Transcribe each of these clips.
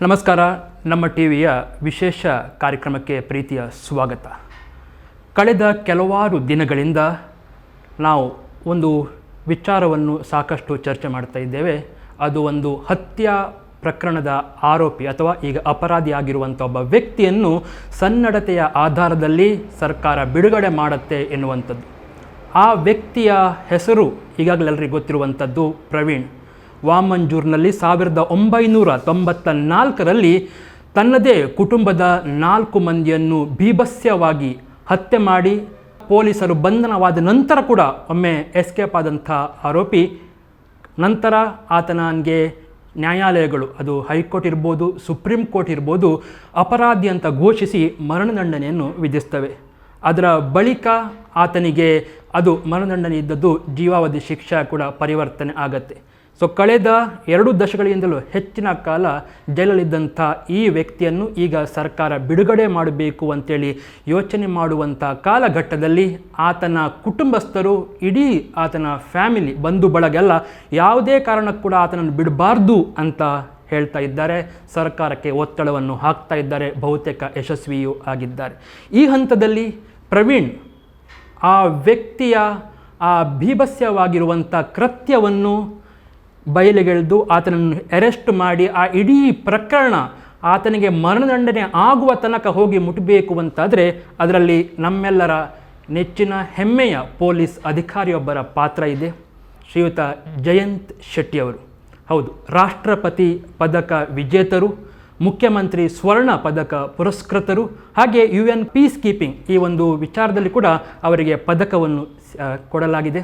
ನಮಸ್ಕಾರ. ನಮ್ಮ ಟಿವಿಯ ವಿಶೇಷ ಕಾರ್ಯಕ್ರಮಕ್ಕೆ ಪ್ರೀತಿಯ ಸ್ವಾಗತ. ಕಳೆದ ಕೆಲವಾರು ದಿನಗಳಿಂದ ನಾವು ಒಂದು ವಿಚಾರವನ್ನು ಸಾಕಷ್ಟು ಚರ್ಚೆ ಮಾಡ್ತಾ ಇದ್ದೇವೆ. ಅದು ಒಂದು ಹತ್ಯಾ ಪ್ರಕರಣದ ಆರೋಪಿ ಅಥವಾ ಈಗ ಅಪರಾಧಿಯಾಗಿರುವಂಥ ಒಬ್ಬ ವ್ಯಕ್ತಿಯನ್ನು ಸನ್ನಡತೆಯ ಆಧಾರದಲ್ಲಿ ಸರ್ಕಾರ ಬಿಡುಗಡೆ ಮಾಡುತ್ತೆ ಎನ್ನುವಂಥದ್ದು. ಆ ವ್ಯಕ್ತಿಯ ಹೆಸರು ಈಗಾಗಲೆಲ್ಲರಿಗೂ ಗೊತ್ತಿರುವಂಥದ್ದು ಪ್ರವೀಣ್. ವಾಮಂಜೂರಿನಲ್ಲಿ 1994ರಲ್ಲಿ ತನ್ನದೇ ಕುಟುಂಬದ 4 ಮಂದಿಯನ್ನು ಬೀಭತ್ಸವಾಗಿ ಹತ್ಯೆ ಮಾಡಿ ಪೊಲೀಸರು ಬಂಧನವಾದ ನಂತರ ಕೂಡ ಒಮ್ಮೆ ಎಸ್ಕೇಪ್ ಆದಂಥ ಆರೋಪಿ. ನಂತರ ಆತನಿಗೆ ನ್ಯಾಯಾಲಯಗಳು, ಅದು ಹೈಕೋರ್ಟ್ ಇರ್ಬೋದು, ಸುಪ್ರೀಂ ಕೋರ್ಟ್ ಇರ್ಬೋದು, ಅಪರಾಧಿ ಅಂತ ಘೋಷಿಸಿ ಮರಣದಂಡನೆಯನ್ನು ವಿಧಿಸ್ತವೆ. ಅದರ ಬಳಿಕ ಆತನಿಗೆ ಅದು ಮರಣದಂಡನೆ ಇದ್ದದ್ದು ಜೀವಾವಧಿ ಶಿಕ್ಷೆ ಕೂಡ ಪರಿವರ್ತನೆ ಆಗತ್ತೆ. ಸೊ ಕಳೆದ 2 ದಶಕಗಳಿಂದಲೂ ಹೆಚ್ಚಿನ ಕಾಲ ಜೈಲಲ್ಲಿದ್ದಂಥ ಈ ವ್ಯಕ್ತಿಯನ್ನು ಈಗ ಸರ್ಕಾರ ಬಿಡುಗಡೆ ಮಾಡಬೇಕು ಅಂತೇಳಿ ಯೋಚನೆ ಮಾಡುವಂಥ ಕಾಲಘಟ್ಟದಲ್ಲಿ ಆತನ ಕುಟುಂಬಸ್ಥರು, ಇಡೀ ಆತನ ಫ್ಯಾಮಿಲಿ, ಬಂಧು ಬಳಗೆಲ್ಲ ಯಾವುದೇ ಕಾರಣಕ್ಕೂ ಕೂಡ ಆತನನ್ನು ಬಿಡಬಾರ್ದು ಅಂತ ಹೇಳ್ತಾ ಇದ್ದಾರೆ. ಸರ್ಕಾರಕ್ಕೆ ಒತ್ತಡವನ್ನು ಹಾಕ್ತಾ ಇದ್ದಾರೆ. ಬಹುತೇಕ ಯಶಸ್ವಿಯೂ ಆಗಿದ್ದಾರೆ. ಈ ಹಂತದಲ್ಲಿ ಪ್ರವೀಣ್ ಆ ವ್ಯಕ್ತಿಯ ಆ ಬೀಭತ್ಸವಾಗಿರುವಂಥ ಕೃತ್ಯವನ್ನು ಬಯಲಿಗೆಳೆದು ಆತನನ್ನು ಅರೆಸ್ಟ್ ಮಾಡಿ ಆ ಇಡೀ ಪ್ರಕರಣ ಆತನಿಗೆ ಮರಣದಂಡನೆ ಆಗುವ ತನಕ ಹೋಗಿ ಮುಟ್ಟಬೇಕು ಅಂತಾದರೆ ಅದರಲ್ಲಿ ನಮ್ಮೆಲ್ಲರ ನೆಚ್ಚಿನ ಹೆಮ್ಮೆಯ ಪೊಲೀಸ್ ಅಧಿಕಾರಿಯೊಬ್ಬರ ಪಾತ್ರ ಇದೆ. ಶ್ರೀಯುತ ಜಯಂತ್ ಶೆಟ್ಟಿಯವರು. ಹೌದು, ರಾಷ್ಟ್ರಪತಿ ಪದಕ ವಿಜೇತರು, ಮುಖ್ಯಮಂತ್ರಿ ಸ್ವರ್ಣ ಪದಕ ಪುರಸ್ಕೃತರು, ಹಾಗೆ UN ಪೀಸ್ ಕೀಪಿಂಗ್ ಈ ಒಂದು ವಿಚಾರದಲ್ಲಿ ಕೂಡ ಅವರಿಗೆ ಪದಕವನ್ನು ಕೊಡಲಾಗಿದೆ.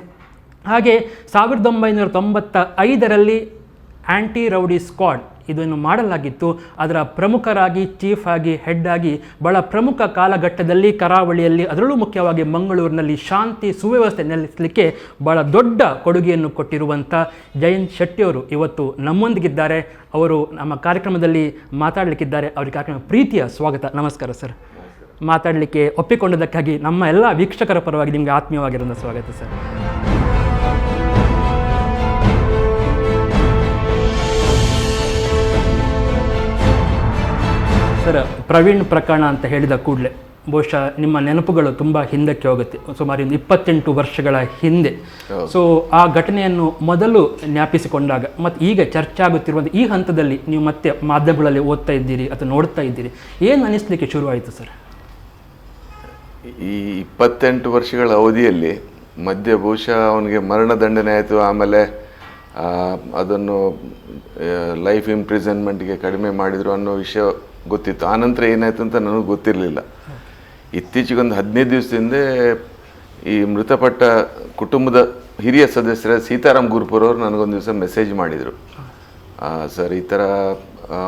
ಹಾಗೆ 1995ರಲ್ಲಿ ಆ್ಯಂಟಿ ರೌಡಿ ಸ್ಕ್ವಾಡ್ ಇದನ್ನು ಮಾಡಲಾಗಿತ್ತು. ಅದರ ಪ್ರಮುಖರಾಗಿ, ಚೀಫ್ ಆಗಿ, ಹೆಡ್ ಆಗಿ ಬಹಳ ಪ್ರಮುಖ ಕಾಲಘಟ್ಟದಲ್ಲಿ ಕರಾವಳಿಯಲ್ಲಿ, ಅದರಲ್ಲೂ ಮುಖ್ಯವಾಗಿ ಮಂಗಳೂರಿನಲ್ಲಿ ಶಾಂತಿ ಸುವ್ಯವಸ್ಥೆ ನೆಲೆಸಲಿಕ್ಕೆ ಬಹಳ ದೊಡ್ಡ ಕೊಡುಗೆಯನ್ನು ಕೊಟ್ಟಿರುವಂಥ ಜಯಂತ್ ಶೆಟ್ಟಿಯವರು ಇವತ್ತು ನಮ್ಮೊಂದಿಗಿದ್ದಾರೆ. ಅವರು ನಮ್ಮ ಕಾರ್ಯಕ್ರಮದಲ್ಲಿ ಮಾತಾಡಲಿಕ್ಕಿದ್ದಾರೆ. ಅವರಿಗೆ ಕಾರ್ಯಕ್ರಮ ಪ್ರೀತಿಯ ಸ್ವಾಗತ. ನಮಸ್ಕಾರ ಸರ್. ಮಾತಾಡಲಿಕ್ಕೆ ಒಪ್ಪಿಕೊಂಡದಕ್ಕಾಗಿ ನಮ್ಮ ಎಲ್ಲ ವೀಕ್ಷಕರ ಪರವಾಗಿ ನಿಮಗೆ ಆತ್ಮೀಯವಾಗಿರೋಂಥ ಸ್ವಾಗತ ಸರ್. ಸರ್, ಪ್ರವೀಣ್ ಪ್ರಕರಣ ಅಂತ ಹೇಳಿದ ಕೂಡಲೇ ಬಹುಶಃ ನಿಮ್ಮ ನೆನಪುಗಳು ತುಂಬ ಹಿಂದಕ್ಕೆ ಹೋಗುತ್ತೆ. ಸುಮಾರು 28 ವರ್ಷಗಳ ಹಿಂದೆ. ಸೊ ಆ ಘಟನೆಯನ್ನು ಮೊದಲು ಜ್ಞಾಪಿಸಿಕೊಂಡಾಗ ಮತ್ತು ಈಗ ಚರ್ಚೆ ಆಗುತ್ತಿರುವಂಥ ಈ ಹಂತದಲ್ಲಿ ನೀವು ಮತ್ತೆ ಮಾಧ್ಯಮಗಳಲ್ಲಿ ಓದ್ತಾ ಇದ್ದೀರಿ ಅಥವಾ ನೋಡ್ತಾ ಇದ್ದೀರಿ, ಏನು ಅನಿಸ್ಲಿಕ್ಕೆ ಶುರುವಾಯಿತು ಸರ್? ಈ 28 ವರ್ಷಗಳ ಅವಧಿಯಲ್ಲಿ ಮಧ್ಯೆ ಬಹುಶಃ ಅವನಿಗೆ ಮರಣದಂಡನೆ ಆಯಿತು. ಆಮೇಲೆ ಅದನ್ನು ಲೈಫ್ ಇಂಪ್ರಿಸನ್ಮೆಂಟ್ಗೆ ಕಡಿಮೆ ಮಾಡಿದರು ಅನ್ನೋ ವಿಷಯ ಗೊತ್ತಿತ್ತು. ಆನಂತರ ಏನಾಯಿತು ಅಂತ ನನಗೆ ಗೊತ್ತಿರಲಿಲ್ಲ. ಇತ್ತೀಚೆಗೊಂದು 15 ದಿವಸದಿಂದ ಈ ಮೃತಪಟ್ಟ ಕುಟುಂಬದ ಹಿರಿಯ ಸದಸ್ಯರ ಸೀತಾರಾಮ್ ಗುರುಪುರವರು ನನಗೊಂದು ದಿವಸ ಮೆಸೇಜ್ ಮಾಡಿದರು. ಸರ್, ಈ ಥರ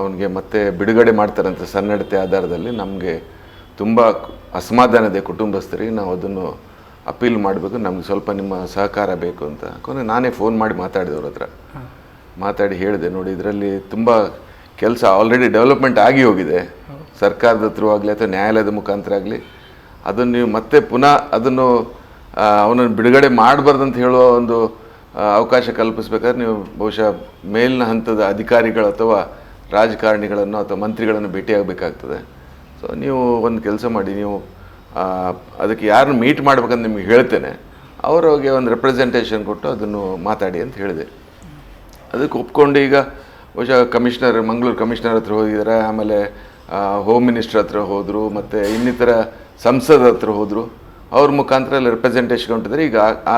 ಅವನಿಗೆ ಮತ್ತೆ ಬಿಡುಗಡೆ ಮಾಡ್ತಾರಂತ ಸನ್ನಡತೆ ಆಧಾರದಲ್ಲಿ. ನಮಗೆ ತುಂಬ ಅಸಮಾಧಾನ ಇದೆ ಕುಟುಂಬಸ್ಥರಿಗೆ, ನಾವು ಅದನ್ನು ಅಪೀಲ್ ಮಾಡಬೇಕು, ನಮ್ಗೆ ಸ್ವಲ್ಪ ನಿಮ್ಮ ಸಹಕಾರ ಬೇಕು ಅಂತ. ಕೊನೆ ನಾನೇ ಫೋನ್ ಮಾಡಿ ಮಾತಾಡಿದವ್ರ ಹತ್ರ ಮಾತಾಡಿ ಹೇಳಿದೆ, ನೋಡಿ ಇದರಲ್ಲಿ ತುಂಬ ಕೆಲಸ ಆಲ್ರೆಡಿ ಡೆವಲಪ್ಮೆಂಟ್ ಆಗಿ ಹೋಗಿದೆ, ಸರ್ಕಾರದ ಥ್ರೂ ಆಗಲಿ ಅಥವಾ ನ್ಯಾಯಾಲಯದ ಮುಖಾಂತರ ಆಗಲಿ. ಅದನ್ನು ನೀವು ಮತ್ತೆ ಪುನಃ ಅದನ್ನು ಅವನನ್ನು ಬಿಡುಗಡೆ ಮಾಡಬಾರ್ದಂತ ಹೇಳುವ ಒಂದು ಅವಕಾಶ ಕಲ್ಪಿಸ್ಬೇಕಾದ್ರೆ ನೀವು ಬಹುಶಃ ಮೇಲಿನ ಹಂತದ ಅಧಿಕಾರಿಗಳು ಅಥವಾ ರಾಜಕಾರಣಿಗಳನ್ನು ಅಥವಾ ಮಂತ್ರಿಗಳನ್ನು ಭೇಟಿಯಾಗಬೇಕಾಗ್ತದೆ. ಸೊ ನೀವು ಒಂದು ಕೆಲಸ ಮಾಡಿ, ನೀವು ಅದಕ್ಕೆ ಯಾರನ್ನು ಮೀಟ್ ಮಾಡ್ಬೇಕಂತ ನಿಮ್ಗೆ ಹೇಳ್ತೇನೆ, ಅವ್ರಿಗೆ ಒಂದು ರೆಪ್ರೆಸೆಂಟೇಷನ್ ಕೊಟ್ಟು ಅದನ್ನು ಮಾತಾಡಿ ಅಂತ ಹೇಳಿದೆ. ಅದಕ್ಕೆ ಒಪ್ಕೊಂಡು ಈಗ ಬಹುಶಃ ಮಂಗಳೂರು ಕಮಿಷನರ್ ಹತ್ರ ಹೋಗಿದ್ದಾರೆ, ಆಮೇಲೆ ಹೋಮ್ ಮಿನಿಸ್ಟರ್ ಹತ್ರ ಹೋದರು, ಮತ್ತು ಇನ್ನಿತರ ಸಂಸದ ಹತ್ರ ಹೋದರು. ಅವ್ರ ಮುಖಾಂತರ ಎಲ್ಲ ರೆಪ್ರೆಸೆಂಟೇಷನ್ ಕೊಟ್ಟಿದ್ದಾರೆ. ಈಗ ಆ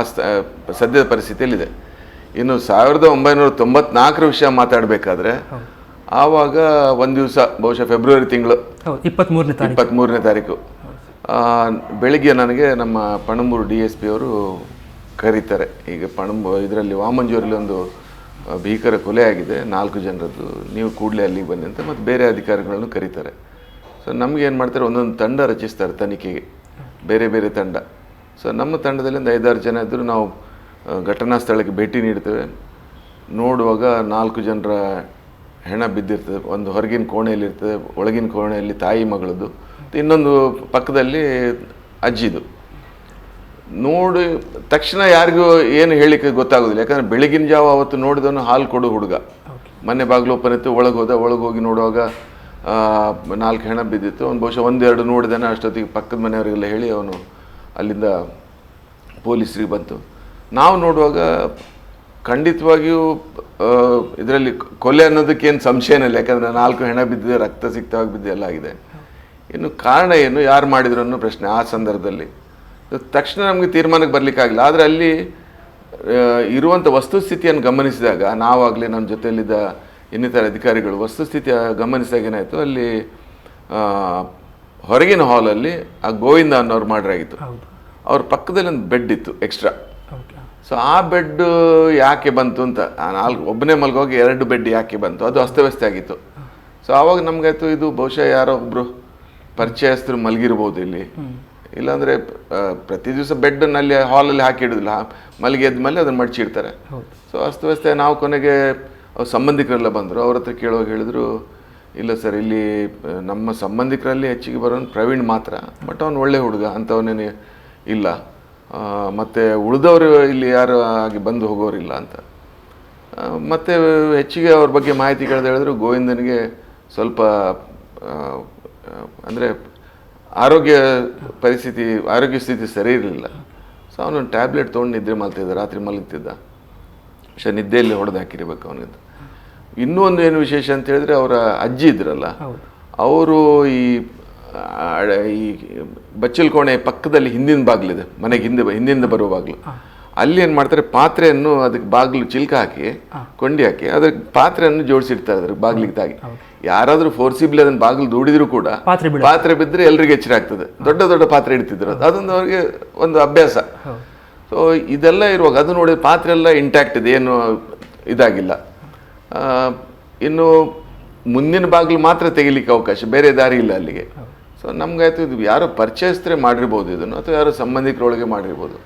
ಸದ್ಯದ ಪರಿಸ್ಥಿತಿಯಲ್ಲಿದೆ. ಇನ್ನು 1994 ವಿಷಯ ಮಾತಾಡಬೇಕಾದ್ರೆ ಆವಾಗ ಒಂದು ದಿವಸ ಬಹುಶಃ ಫೆಬ್ರವರಿ ತಿಂಗಳು 23ನೇ ತಾರೀಕು ಬೆಳಿಗ್ಗೆ ನನಗೆ ನಮ್ಮ ಪಣಂಬೂರು DSP ಅವರು ಕರೀತಾರೆ. ಈಗ ಇದರಲ್ಲಿ ವಾಮಂಜೂರಲ್ಲಿ ಒಂದು ಭೀಕರ ಕೊಲೆ ಆಗಿದೆ, 4 ಜನರದ್ದು, ನೀವು ಕೂಡಲೇ ಅಲ್ಲಿಗೆ ಬನ್ನಿ ಅಂತ. ಮತ್ತು ಬೇರೆ ಅಧಿಕಾರಿಗಳನ್ನು ಕರೀತಾರೆ. ಸೊ ನಮ್ಗೆ ಏನು ಮಾಡ್ತಾರೆ, ಒಂದೊಂದು ತಂಡ ರಚಿಸ್ತಾರೆ ತನಿಖೆಗೆ, ಬೇರೆ ಬೇರೆ ತಂಡ. ಸೊ ನಮ್ಮ ತಂಡದಲ್ಲಿ ಒಂದು 5-6 ಜನ ಇದ್ದರೂ ನಾವು ಘಟನಾ ಸ್ಥಳಕ್ಕೆ ಭೇಟಿ ನೀಡ್ತೇವೆ. ನೋಡುವಾಗ 4 ಜನರ ಹೆಣ ಬಿದ್ದಿರ್ತದೆ. ಒಂದು ಹೊರಗಿನ ಕೋಣೆಯಲ್ಲಿರ್ತದೆ, ಒಳಗಿನ ಕೋಣೆಯಲ್ಲಿ ತಾಯಿ ಮಗಳದ್ದು, ಇನ್ನೊಂದು ಪಕ್ಕದಲ್ಲಿ ಅಜ್ಜಿದು. ನೋಡಿ ತಕ್ಷಣ ಯಾರಿಗೂ ಏನು ಹೇಳಿಕ್ಕೆ ಗೊತ್ತಾಗೋದಿಲ್ಲ. ಯಾಕಂದರೆ ಬೆಳಗಿನ ಜಾವ ಅವತ್ತು ನೋಡಿದವನು ಹಾಲು ಕೊಡು ಹುಡುಗ, ಮನೆ ಬಾಗಿಲು ಓಪನ್ ಇತ್ತು, ಒಳಗೆ ಹೋಗಿ ನೋಡುವಾಗ 4 ಹೆಣ ಬಿದ್ದಿತ್ತು. ಅವ್ನು ಬಹುಶಃ 1-2 ನೋಡಿದಾನೆ. ಅಷ್ಟೊತ್ತಿಗೆ ಪಕ್ಕದ ಮನೆಯವರಿಗೆಲ್ಲ ಹೇಳಿ ಅವನು ಅಲ್ಲಿಂದ ಪೊಲೀಸರಿಗೆ ಬಂತು. ನಾವು ನೋಡುವಾಗ ಖಂಡಿತವಾಗಿಯೂ ಇದರಲ್ಲಿ ಕೊಲೆ ಅನ್ನೋದಕ್ಕೇನು ಸಂಶಯನೇ ಇಲ್ಲ, ಯಾಕಂದರೆ 4 ಹೆಣ ಬಿದ್ದಿದೆ, ರಕ್ತ ಸಿಕ್ತವಾಗಿ ಬಿದ್ದು ಎಲ್ಲ ಆಗಿದೆ. ಇನ್ನು ಕಾರಣ ಏನು, ಯಾರು ಮಾಡಿದ್ರು ಅನ್ನೋ ಪ್ರಶ್ನೆ ಆ ಸಂದರ್ಭದಲ್ಲಿ ತಕ್ಷಣ ನಮಗೆ ತೀರ್ಮಾನಕ್ಕೆ ಬರಲಿಕ್ಕಾಗಿಲ್ಲ. ಆದರೆ ಅಲ್ಲಿ ಇರುವಂಥ ವಸ್ತುಸ್ಥಿತಿಯನ್ನು ಗಮನಿಸಿದಾಗ, ನಾವಾಗಲಿ ನಮ್ಮ ಜೊತೆಯಲ್ಲಿದ್ದ ಇನ್ನಿತರ ಅಧಿಕಾರಿಗಳು ವಸ್ತುಸ್ಥಿತಿ ಗಮನಿಸಿದಾಗ ಏನಾಯಿತು, ಅಲ್ಲಿ ಹೊರಗಿನ ಹಾಲಲ್ಲಿ ಆ ಗೋವಿಂದ ಅನ್ನೋರು ಮಾಡಿರಾಗಿತ್ತು. ಅವ್ರ ಪಕ್ಕದಲ್ಲಿ ಒಂದು ಬೆಡ್ ಇತ್ತು ಎಕ್ಸ್ಟ್ರಾ. ಸೊ ಆ ಬೆಡ್ ಯಾಕೆ ಬಂತು ಅಂತ, ಒಬ್ಬನೇ ಮಲ್ಗೋಗಿ 2 ಬೆಡ್ ಯಾಕೆ ಬಂತು, ಅದು ಅಸ್ತವ್ಯಸ್ತ ಆಗಿತ್ತು. ಸೊ ಆವಾಗ ನಮಗಾಯ್ತು, ಇದು ಬಹುಶಃ ಯಾರೋ ಒಬ್ಬರು ಪರಿಚಯಸ್ಥರು ಮಲಗಿರ್ಬೋದು ಇಲ್ಲಿ, ಇಲ್ಲಾಂದರೆ ಪ್ರತಿ ದಿವಸ ಬೆಡ್ನಲ್ಲಿ ಹಾಲಲ್ಲಿ ಹಾಕಿ ಇಡೋದಿಲ್ಲ, ಮಲಗಿ ಎದ್ಮೇಲೆ ಅದನ್ನು ಮಡಚಿಡ್ತಾರೆ. ಸೊ ಅಸ್ತವ್ಯಸ್ತ. ನಾವು ಕೊನೆಗೆ ಸಂಬಂಧಿಕರೆಲ್ಲ ಬಂದರು, ಅವ್ರ ಹತ್ರ ಕೇಳುವಾಗ ಹೇಳಿದ್ರು, ಇಲ್ಲ ಸರ್, ಇಲ್ಲಿ ನಮ್ಮ ಸಂಬಂಧಿಕರಲ್ಲಿ ಹೆಚ್ಚಿಗೆ ಬರೋನು ಪ್ರವೀಣ್ ಮಾತ್ರ, ಬಟ್ ಅವನು ಒಳ್ಳೆ ಹುಡುಗ, ಅಂಥವನ್ನೇನು ಇಲ್ಲ, ಮತ್ತು ಉಳಿದವರು ಇಲ್ಲಿ ಯಾರು ಆಗಿ ಬಂದು ಹೋಗೋರಿಲ್ಲ ಅಂತ. ಮತ್ತು ಹೆಚ್ಚಿಗೆ ಅವ್ರ ಬಗ್ಗೆ ಮಾಹಿತಿ ಕೇಳಿದ ಹೇಳಿದ್ರು, ಗೋವಿಂದನಿಗೆ ಸ್ವಲ್ಪ ಅಂದರೆ ಆರೋಗ್ಯ ಸ್ಥಿತಿ ಸರಿ ಇರಲಿಲ್ಲ. ಸೊ ಅವನೊಂದು ಟ್ಯಾಬ್ಲೆಟ್ ತೊಗೊಂಡು ನಿದ್ರೆ ಮಾಡ್ತಿದ್ದ, ರಾತ್ರಿ ಮಲಗ್ತಿದ್ದ, പക്ഷെ ನಿದ್ದೆಯಲ್ಲಿ ಹೊಡೆದು ಹಾಕಿರ್ಬೇಕು ಅವನಿಗೆ. ಇನ್ನೂ ಒಂದು ಏನು ವಿಶೇಷ ಅಂತ ಹೇಳಿದ್ರೆ, ಅವರ ಅಜ್ಜಿ ಇದ್ರಲ್ಲ, ಅವರು ಈ ಬಚ್ಚಲ್ ಕೋಣೆ ಪಕ್ಕದಲ್ಲಿ ಹಿಂದಿನ ಬಾಗಿಲಿದೆ, ಮನೆಗೆ ಹಿಂದಿಂದ ಬರುವ ಬಾಗಿಲು, ಅಲ್ಲಿ ಏನು ಮಾಡ್ತಾರೆ, ಪಾತ್ರೆಯನ್ನು ಅದಕ್ಕೆ ಬಾಗಿಲು ಚಿಲ್ಕ ಹಾಕಿ ಕೊಂಡಿ ಹಾಕಿ ಅದಕ್ಕೆ ಪಾತ್ರೆಯನ್ನು ಜೋಡಿಸಿರ್ತಾರೆ ಅದ್ರ ಬಾಗಿಲಿಗೆ ತಾಗಿ. ಯಾರಾದರೂ ಫೋರ್ಸಿಬ್ಲಿ ಅದನ್ನು ಬಾಗಿಲು ದೂಡಿದ್ರು ಕೂಡ ಪಾತ್ರೆ ಬಿದ್ದರೆ ಎಲ್ರಿಗೂ ಎಚ್ಚರ ಆಗ್ತದೆ. ದೊಡ್ಡ ಪಾತ್ರೆ ಇಡ್ತಿದ್ರು, ಅದೊಂದು ಅವ್ರಿಗೆ ಒಂದು ಅಭ್ಯಾಸ. ಸೊ ಇದೆಲ್ಲ ಇರುವಾಗ ಅದು ನೋಡಿ ಪಾತ್ರೆ ಎಲ್ಲ ಇಂಟ್ಯಾಕ್ಟ್ ಇದೆ, ಏನು ಇದಾಗಿಲ್ಲ. ಇನ್ನು ಮುಂದಿನ ಬಾಗಿಲು ಮಾತ್ರ ತೆಗಿಲಿಕ್ಕೆ ಅವಕಾಶ, ಬೇರೆ ದಾರಿ ಇಲ್ಲ ಅಲ್ಲಿಗೆ. ಸೊ ನಮಗಾಯ್ತು, ಇದು ಯಾರೋ ಪರಿಚಯಸ್ಥರೇ ಮಾಡಿರ್ಬೋದು ಇದನ್ನು, ಅಥವಾ ಯಾರೋ ಸಂಬಂಧಿಕರೊಳಗೆ ಮಾಡಿರ್ಬೋದು.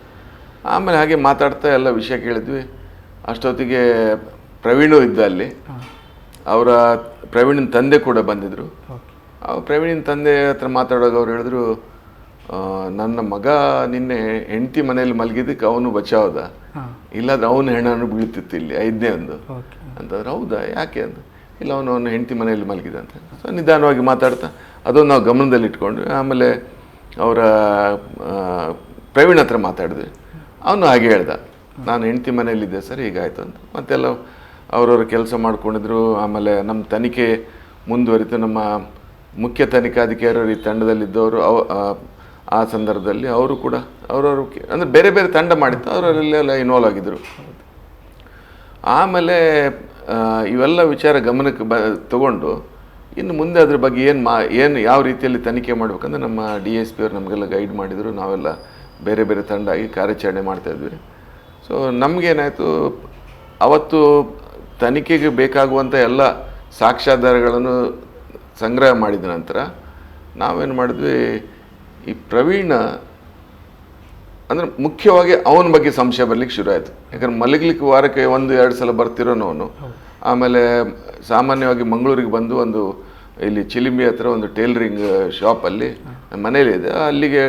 ಆಮೇಲೆ ಹಾಗೆ ಮಾತಾಡ್ತಾ ಎಲ್ಲ ವಿಷಯ ಕೇಳಿದ್ವಿ. ಅಷ್ಟೊತ್ತಿಗೆ ಪ್ರವೀಣು ಇದ್ದ ಅಲ್ಲಿ, ಅವರ ಪ್ರವೀಣಿನ ತಂದೆ ಕೂಡ ಬಂದಿದ್ದರು. ಪ್ರವೀಣಿನ ತಂದೆ ಹತ್ರ ಮಾತಾಡುವಾಗ ಅವ್ರು ಹೇಳಿದ್ರು, ನನ್ನ ಮಗ ನಿನ್ನೆ ಹೆಂಡತಿ ಮನೆಯಲ್ಲಿ ಮಲಗಿದ್ದಕ್ಕೆ ಅವನು ಬಚಾವದ, ಇಲ್ಲಾದ್ರೆ ಅವನು ಹೆಣ್ಣನ್ನು ಬೀಳ್ತಿತ್ತು ಇಲ್ಲಿ 5ನೇ ಒಂದು ಅಂತಂದ್ರೆ. ಹೌದಾ, ಯಾಕೆ ಅಂತ. ಇಲ್ಲ, ಅವನು ಹೆಂಡತಿ ಮನೆಯಲ್ಲಿ ಮಲಗಿದ ಅಂತ. ಸೊ ನಿಧಾನವಾಗಿ ಮಾತಾಡ್ತಾ ಅದನ್ನು ನಾವು ಗಮನದಲ್ಲಿ ಇಟ್ಕೊಂಡು ಆಮೇಲೆ ಅವರ ಪ್ರವೀಣ್ ಹತ್ರ ಮಾತಾಡಿದ್ವಿ. ಅವನು ಹಾಗೆ ಹೇಳ್ದ, ನಾನು ಹೆಂಡತಿ ಮನೆಯಲ್ಲಿದ್ದೆ ಸರ್, ಹೀಗಾಯಿತು ಅಂತ. ಮತ್ತೆಲ್ಲ ಅವ್ರವ್ರ ಕೆಲಸ ಮಾಡ್ಕೊಂಡಿದ್ರು. ಆಮೇಲೆ ನಮ್ಮ ತನಿಖೆ ಮುಂದುವರಿತು. ನಮ್ಮ ಮುಖ್ಯ ತನಿಖಾಧಿಕಾರಿಯವರು ಈ ತಂಡದಲ್ಲಿದ್ದವರು ಆ ಸಂದರ್ಭದಲ್ಲಿ ಅವರು ಕೂಡ ಅವರವರು ಅಂದರೆ ಬೇರೆ ಬೇರೆ ತಂಡ ಮಾಡಿತ್ತು, ಅವರಲ್ಲೆಲ್ಲ ಇನ್ವಾಲ್ವ್ ಆಗಿದ್ದರು. ಆಮೇಲೆ ಇವೆಲ್ಲ ವಿಚಾರ ಗಮನಕ್ಕೆ ತಗೊಂಡು ಇನ್ನು ಮುಂದೆ ಅದ್ರ ಬಗ್ಗೆ ಏನು ಯಾವ ರೀತಿಯಲ್ಲಿ ತನಿಖೆ ಮಾಡಬೇಕಂದ್ರೆ ನಮ್ಮ DSP ಅವರು ನಮಗೆಲ್ಲ ಗೈಡ್ ಮಾಡಿದರು. ನಾವೆಲ್ಲ ಬೇರೆ ಬೇರೆ ತಂಡ ಆಗಿ ಕಾರ್ಯಾಚರಣೆ ಮಾಡ್ತಾಯಿದ್ವಿ. ಸೊ ನಮಗೇನಾಯಿತು, ಅವತ್ತು ತನಿಖೆಗೆ ಬೇಕಾಗುವಂಥ ಎಲ್ಲ ಸಾಕ್ಷ್ಯಾಧಾರಗಳನ್ನು ಸಂಗ್ರಹ ಮಾಡಿದ ನಂತರ ನಾವೇನು ಮಾಡಿದ್ವಿ, ಈ ಪ್ರವೀಣ ಅಂದರೆ ಮುಖ್ಯವಾಗಿ ಅವನ ಬಗ್ಗೆ ಸಂಶಯ ಬರಲಿಕ್ಕೆ ಶುರು ಆಯಿತು. ಯಾಕಂದ್ರೆ ಮಲಗಲಿಕ್ಕೆ ವಾರಕ್ಕೆ 1-2 ಸಲ ಬರ್ತಿರೋನು. ಆಮೇಲೆ ಸಾಮಾನ್ಯವಾಗಿ ಮಂಗಳೂರಿಗೆ ಬಂದು ಒಂದು ಇಲ್ಲಿ ಚಿಲಿಂಬಿ ಹತ್ರ ಒಂದು ಟೇಲರಿಂಗ್ ಶಾಪಲ್ಲಿ ಮನೇಲಿದೆ, ಅಲ್ಲಿಗೆ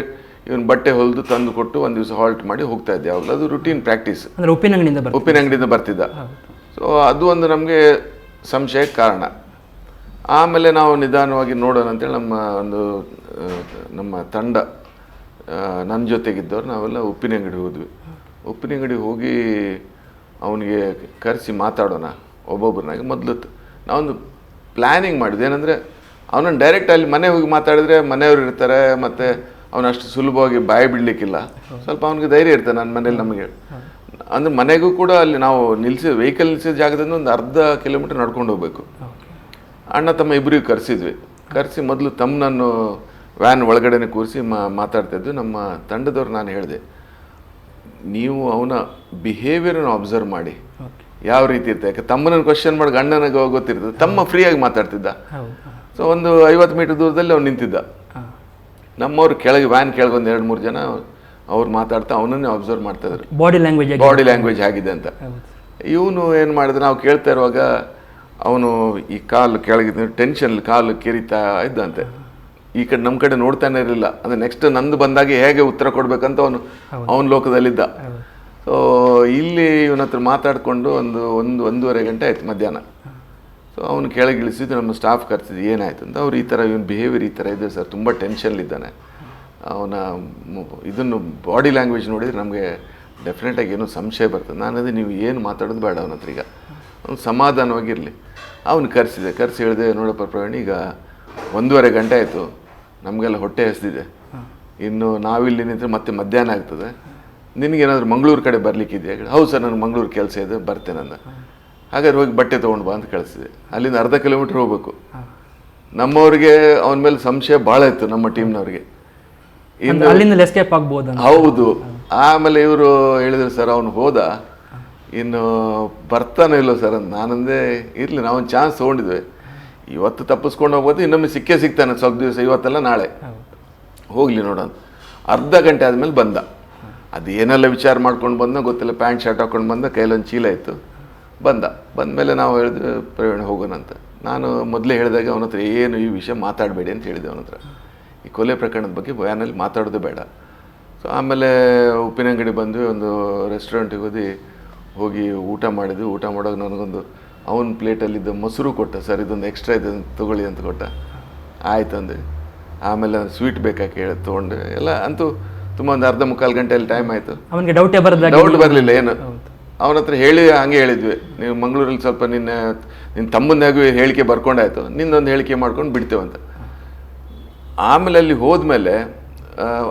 ಇವನು ಬಟ್ಟೆ ಹೊಲಿದು ತಂದು ಕೊಟ್ಟು ಒಂದು ದಿವಸ ಹಾಲ್ಟ್ ಮಾಡಿ ಹೋಗ್ತಾ ಇದ್ದೆ. ಯಾವಾಗಲೂ ಅದು ರುಟೀನ್ ಪ್ರಾಕ್ಟೀಸ್. ಉಪ್ಪಿನಂಗಡಿಯಿಂದ ಬರ್ತಿದ್ದ. ಸೊ ಅದು ಒಂದು ನಮಗೆ ಸಂಶಯಕ್ಕೆ ಕಾರಣ. ಆಮೇಲೆ ನಾವು ನಿಧಾನವಾಗಿ ನೋಡೋಣ ಅಂತೇಳಿ ನಮ್ಮ ತಂಡ ನನ್ನ ಜೊತೆಗಿದ್ದವ್ರು ನಾವೆಲ್ಲ ಉಪ್ಪಿನಂಗಡಿ ಹೋದ್ವಿ. ಉಪ್ಪಿನಂಗಡಿ ಹೋಗಿ ಅವನಿಗೆ ಕರೆಸಿ ಮಾತಾಡೋಣ ಒಬ್ಬೊಬ್ಬರನ್ನಾಗಿ. ಮೊದಲು ನಾವೊಂದು ಪ್ಲ್ಯಾನಿಂಗ್ ಮಾಡಿದ್ವಿ, ಏನಂದರೆ ಅವನನ್ನು ಡೈರೆಕ್ಟ್ ಅಲ್ಲಿ ಮನೆ ಹೋಗಿ ಮಾತಾಡಿದ್ರೆ ಮನೆಯವರು ಇರ್ತಾರೆ, ಮತ್ತು ಅವನಷ್ಟು ಸುಲಭವಾಗಿ ಬಾಯಿ ಬಿಡಲಿಕ್ಕಿಲ್ಲ. ಸ್ವಲ್ಪ ಅವನಿಗೆ ಧೈರ್ಯ ಇರ್ತಾನೆ. ನನ್ನ ಮನೇಲಿ ನಮಗೆ ಅಂದರೆ ಮನೆಗೂ ಕೂಡ ಅಲ್ಲಿ ನಾವು ವೆಹಿಕಲ್ ನಿಲ್ಲಿಸಿದ ಜಾಗದಿಂದ ಒಂದು 1/2 ಕಿಲೋಮೀಟರ್ ನಡ್ಕೊಂಡು ಹೋಗ್ಬೇಕು. ಅಣ್ಣ ತಮ್ಮ ಇಬ್ಬರಿಗೂ ಕರೆಸಿ ಮೊದಲು ತಮ್ಮನನ್ನು ವ್ಯಾನ್ ಒಳಗಡೆನೆ ಕೂರಿಸಿ ಮಾತಾಡ್ತಾಯಿದ್ವಿ. ನಮ್ಮ ತಂಡದವ್ರು ನಾನು ಹೇಳಿದೆ, ನೀವು ಅವನ ಬಿಹೇವಿಯರನ್ನು ಅಬ್ಸರ್ವ್ ಮಾಡಿ ಯಾವ ರೀತಿ ಇರ್ತದೆ. ಯಾಕೆ ತಮ್ಮನನ್ನು ಕ್ವಶನ್ ಮಾಡಿ ಗಂಡನಿಗೆ ಗೊತ್ತಿರ್ತದೆ, ತಮ್ಮ ಫ್ರೀಯಾಗಿ ಮಾತಾಡ್ತಿದ್ದ. ಸೊ ಒಂದು 50 ಮೀಟರ್ ದೂರದಲ್ಲಿ ಅವ್ನು ನಿಂತಿದ್ದ. ನಮ್ಮವ್ರು ವ್ಯಾನ್ ಕೆಳಗೆ ಒಂದು 2-3 ಜನ ಅವ್ರು ಮಾತಾಡ್ತಾ ಅವನನ್ನೇ ಅಬ್ಸರ್ವ್ ಮಾಡ್ತಾಯಿದ್ರು, ಬಾಡಿ ಲ್ಯಾಂಗ್ವೇಜ್ ಆಗಿದೆ ಅಂತ. ಇವನು ಏನು ಮಾಡಿದ್ರೆ, ನಾವು ಕೇಳ್ತಾ ಇರುವಾಗ ಅವನು ಈ ಕಾಲು ಕೆಳಗಿದ್ದ ಟೆನ್ಷನಲ್ಲಿ ಕಾಲು ಕೆರಿತಾ ಇದ್ದಂತೆ. ಈ ಕಡೆ ನಮ್ಮ ಕಡೆ ನೋಡ್ತಾನೆ ಇರಲಿಲ್ಲ. ಅಂದರೆ ನೆಕ್ಸ್ಟ್ ನಂದು ಬಂದಾಗೆ ಹೇಗೆ ಉತ್ತರ ಕೊಡಬೇಕಂತ ಅವನ ಲೋಕದಲ್ಲಿದ್ದ. ಸೊ ಇಲ್ಲಿ ಇವನ ಹತ್ರ ಮಾತಾಡಿಕೊಂಡು 1-1.5 ಗಂಟೆ ಆಯ್ತು ಮಧ್ಯಾಹ್ನ. ಸೊ ಅವನು ಕೆಳಗೆ ಇಳಿಸಿದ್ದು, ನಮ್ಮ ಸ್ಟಾಫ್ ಕರ್ತಿದ್ದು ಏನಾಯ್ತು ಅಂತ. ಅವ್ರು ಈ ಥರ ಇವನು ಬಿಹೇವಿಯರ್ ಈ ಥರ ಇದೆ ಸರ್, ತುಂಬ ಟೆನ್ಷನ್ಲಿದ್ದಾನೆ, ಅವನ ಇದನ್ನು ಬಾಡಿ ಲ್ಯಾಂಗ್ವೇಜ್ ನೋಡಿದರೆ ನಮಗೆ ಡೆಫಿನೆಟಾಗಿ ಏನೋ ಸಂಶಯ ಬರ್ತದೆ. ನಾನದೇ ನೀವು ಏನು ಮಾತಾಡೋದು ಬೇಡ ಅವನ ಹತ್ರ, ಈಗ ಅವ್ನು ಸಮಾಧಾನವಾಗಿರಲಿ. ಅವನು ಕರೆಸಿ ಹೇಳಿದೆ, ನೋಡಪ್ಪ ಪ್ರವೀಣ್, ಈಗ 1.5 ಗಂಟೆ ಆಯಿತು, ನಮಗೆಲ್ಲ ಹೊಟ್ಟೆ ಹಸಿದಿದೆ, ಇನ್ನು ನಾವಿಲ್ಲಿ ನಿಂತರೆ ಮತ್ತೆ ಮಧ್ಯಾಹ್ನ ಆಗ್ತದೆ, ನಿನಗೇನಾದರೂ ಮಂಗಳೂರು ಕಡೆ ಬರಲಿಕ್ಕಿದೆಯಾ? ಹೌದು ಸರ್, ನನಗೆ ಮಂಗಳೂರು ಕೆಲಸ ಇದೆ, ಬರ್ತೇನೆ ಅಂದ. ಹಾಗಾದ್ರೆ ಹೋಗಿ ಬಟ್ಟೆ ತೊಗೊಂಡು ಬಾ ಅಂತ ಕಳಿಸಿದೆ. ಅಲ್ಲಿಂದ ಅರ್ಧ ಕಿಲೋಮೀಟ್ರ್ ಹೋಗ್ಬೇಕು. ನಮ್ಮವ್ರಿಗೆ ಅವನ ಮೇಲೆ ಸಂಶಯ ಭಾಳ ಇತ್ತು, ನಮ್ಮ ಟೀಮ್ನವ್ರಿಗೆ. ಅಲ್ಲಿಂದ ಎಸ್ಕೇಪ್ ಆಗ್ಬೋದು. ಹೌದು. ಆಮೇಲೆ ಇವರು ಹೇಳಿದ್ರು, ಸರ್ ಅವನು ಹೋದ, ಇನ್ನು ಬರ್ತಾನೆ ಇಲ್ಲೋ ಸರ್ ಅಂತ. ನಾನಂದೇ ಇರಲಿ, ನಾವೊಂದು ಚಾನ್ಸ್ ತೊಗೊಂಡಿದ್ವಿ, ಇವತ್ತು ತಪ್ಪಿಸ್ಕೊಂಡು ಹೋಗ್ಬೋದು, ಇನ್ನೊಮ್ಮೆ ಸಿಗ್ತಾನೆ ಸ್ವಲ್ಪ ದಿವಸ, ಇವತ್ತೆಲ್ಲ ನಾಳೆ ಹೋಗಲಿ ನೋಡೋಣ. ಅರ್ಧ ಗಂಟೆ ಆದಮೇಲೆ ಬಂದ. ಅದು ಏನೆಲ್ಲ ವಿಚಾರ ಮಾಡ್ಕೊಂಡು ಬಂದ ಗೊತ್ತಿಲ್ಲ, ಪ್ಯಾಂಟ್ ಶರ್ಟ್ ಹಾಕ್ಕೊಂಡು ಬಂದ, ಕೈಲೊಂದು ಚೀಲ ಇತ್ತು, ಬಂದಮೇಲೆ ನಾವು ಹೇಳಿದ್ವಿ ಪ್ರವೀಣ್ ಹೋಗೋಣ ಅಂತ. ನಾನು ಮೊದಲೇ ಹೇಳಿದಾಗ ಅವನ ಹತ್ರ ಏನು ಈ ವಿಷಯ ಮಾತಾಡಬೇಡಿ ಅಂತ ಹೇಳಿದೆ ಅವನ ಹತ್ರ, ಈ ಕೊಲೆ ಪ್ರಕರಣದ ಬಗ್ಗೆ ವ್ಯಾನಲ್ಲಿ ಮಾತಾಡೋದು ಬೇಡ. ಸೊ ಆಮೇಲೆ ಉಪ್ಪಿನಂಗಡಿ ಬಂದ್ವಿ, ಒಂದು ರೆಸ್ಟೋರೆಂಟಿಗೆ ಹೋಗಿ ಊಟ ಮಾಡಿದ್ವಿ. ಊಟ ಮಾಡೋವಾಗ ನನಗೊಂದು ಅವನ ಪ್ಲೇಟಲ್ಲಿದ್ದ ಮೊಸರು ಕೊಟ್ಟ, ಸರ್ ಇದೊಂದು ಎಕ್ಸ್ಟ್ರಾ ಇದೆ ತೊಗೊಳ್ಳಿ ಅಂತ ಕೊಟ್ಟ. ಆಯ್ತು ಅಂದೆ. ಆಮೇಲೆ ಸ್ವೀಟ್ ಬೇಕಾಗಿ ಹೇಳಿ ತೊಗೊಂಡು ಎಲ್ಲ ಅಂತೂ ತುಂಬ ಒಂದು ಅರ್ಧ ಮುಕ್ಕಾಲು ಗಂಟೆಯಲ್ಲಿ ಟೈಮ್ ಆಯಿತು. ಅವನಿಗೆ ಡೌಟ್ ಬರಲಿಲ್ಲ ಏನು. ಅವನ ಹತ್ರ ಹೇಳಿ ಹಂಗೆ ಹೇಳಿದ್ವಿ, ನೀವು ಮಂಗಳೂರಲ್ಲಿ ಸ್ವಲ್ಪ ನಿನ್ನ ತಮ್ಮನಾಗೂ ಹೇಳಿಕೆ ಬರ್ಕೊಂಡಾಯ್ತು, ನಿನ್ನೊಂದು ಹೇಳಿಕೆ ಮಾಡ್ಕೊಂಡು ಬಿಡ್ತೇವಂತ. ಆಮೇಲೆ ಅಲ್ಲಿ ಹೋದ್ಮೇಲೆ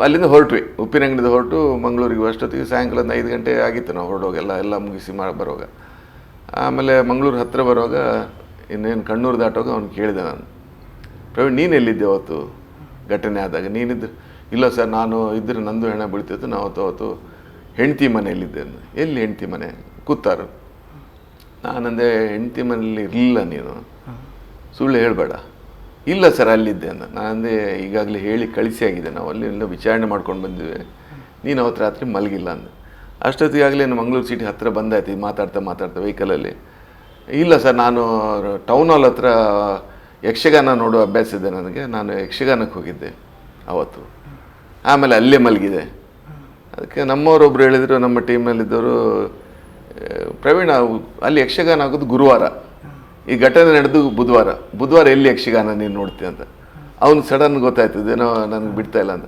ಅಲ್ಲಿಂದ ಹೊರಟ್ವಿ, ಉಪ್ಪಿನಂಗಡಿದ ಹೊರಟು ಮಂಗಳೂರಿಗೆ ಅಷ್ಟೊತ್ತಿಗೆ ಸಾಯಂಕಾಲದ 5 ಗಂಟೆ ಆಗಿತ್ತು ನಾವು ಹೊರಡೋಗೆಲ್ಲ, ಎಲ್ಲ ಮುಗಿಸಿ ಬರುವಾಗ. ಆಮೇಲೆ ಮಂಗಳೂರು ಹತ್ತಿರ ಬರುವಾಗ ಇನ್ನೇನು ಕಣ್ಣೂರು ದಾಟೋವಾಗ ಅವ್ನು ಕೇಳಿದೆ ನಾನು, ಪ್ರವೀಣ್ ನೀನು ಎಲ್ಲಿದ್ದೆ ಅವತ್ತು ಘಟನೆ ಆದಾಗ? ನೀನಿದ್ದು ಇಲ್ಲ ಸರ್, ನಾನು ಇದ್ದರೆ ನಂದು ಹೆಣ ಬೀಳ್ತಿತ್ತು, ನಾವು ಅವತ್ತು ಹೆಂಡತಿ ಮನೆಯಲ್ಲಿದ್ದೆ. ಎಲ್ಲಿ ಹೆಂಡತಿ ಮನೆ? ಕೂತಾರು. ನಾನಂದೆ ಹೆಂಡತಿ ಮನೆಯಲ್ಲಿ ಇರಲಿಲ್ಲ ನೀನು, ಸುಳ್ಳು ಹೇಳಬೇಡ. ಇಲ್ಲ ಸರ್ ಅಲ್ಲಿದ್ದೆ ಅಂದ. ನಾನಂದೆ ಈಗಾಗಲೇ ಹೇಳಿ ಕಳಿಸಿ ಆಗಿದೆ, ನಾವು ಅಲ್ಲಿ ಎಲ್ಲ ವಿಚಾರಣೆ ಮಾಡ್ಕೊಂಡು ಬಂದಿವೆ, ನೀನು ಅವತ್ತು ರಾತ್ರಿ ಮಲಗಿಲ್ಲ ಅಂದೆ. ಅಷ್ಟೊತ್ತಿಗಾಗಲೇ ಮಂಗಳೂರು ಸಿಟಿ ಹತ್ತಿರ ಬಂದಾಯ್ತು, ಮಾತಾಡ್ತಾ ವೆಹಿಕಲಲ್ಲಿ. ಇಲ್ಲ ಸರ್, ನಾನು ಟೌನ್ ಹಾಲ್ ಹತ್ರ ಯಕ್ಷಗಾನ ನೋಡೋ ಅಭ್ಯಾಸ ಇದೆ ನನಗೆ, ನಾನು ಯಕ್ಷಗಾನಕ್ಕೆ ಹೋಗಿದ್ದೆ ಅವತ್ತು, ಆಮೇಲೆ ಅಲ್ಲೇ ಮಲಗಿದೆ. ಅದಕ್ಕೆ ನಮ್ಮವರೊಬ್ಬರು ಹೇಳಿದರು, ನಮ್ಮ ಟೀಮ್ನಲ್ಲಿದ್ದವರು, ಪ್ರವೀಣ ಅಲ್ಲಿ ಯಕ್ಷಗಾನ ಆಗೋದು ಗುರುವಾರ, ಈ ಘಟನೆ ನಡೆದು ಬುಧವಾರ ಎಲ್ಲಿ ಯಕ್ಷಗಾನ ನೀನು ನೋಡ್ತೀಯ ಅಂತ. ಅವನು ಸಡನ್ ಗೊತ್ತಾಯ್ತು ಇದೇನೋ ನನಗೆ ಬಿಡ್ತಾ ಇಲ್ಲ ಅಂತ.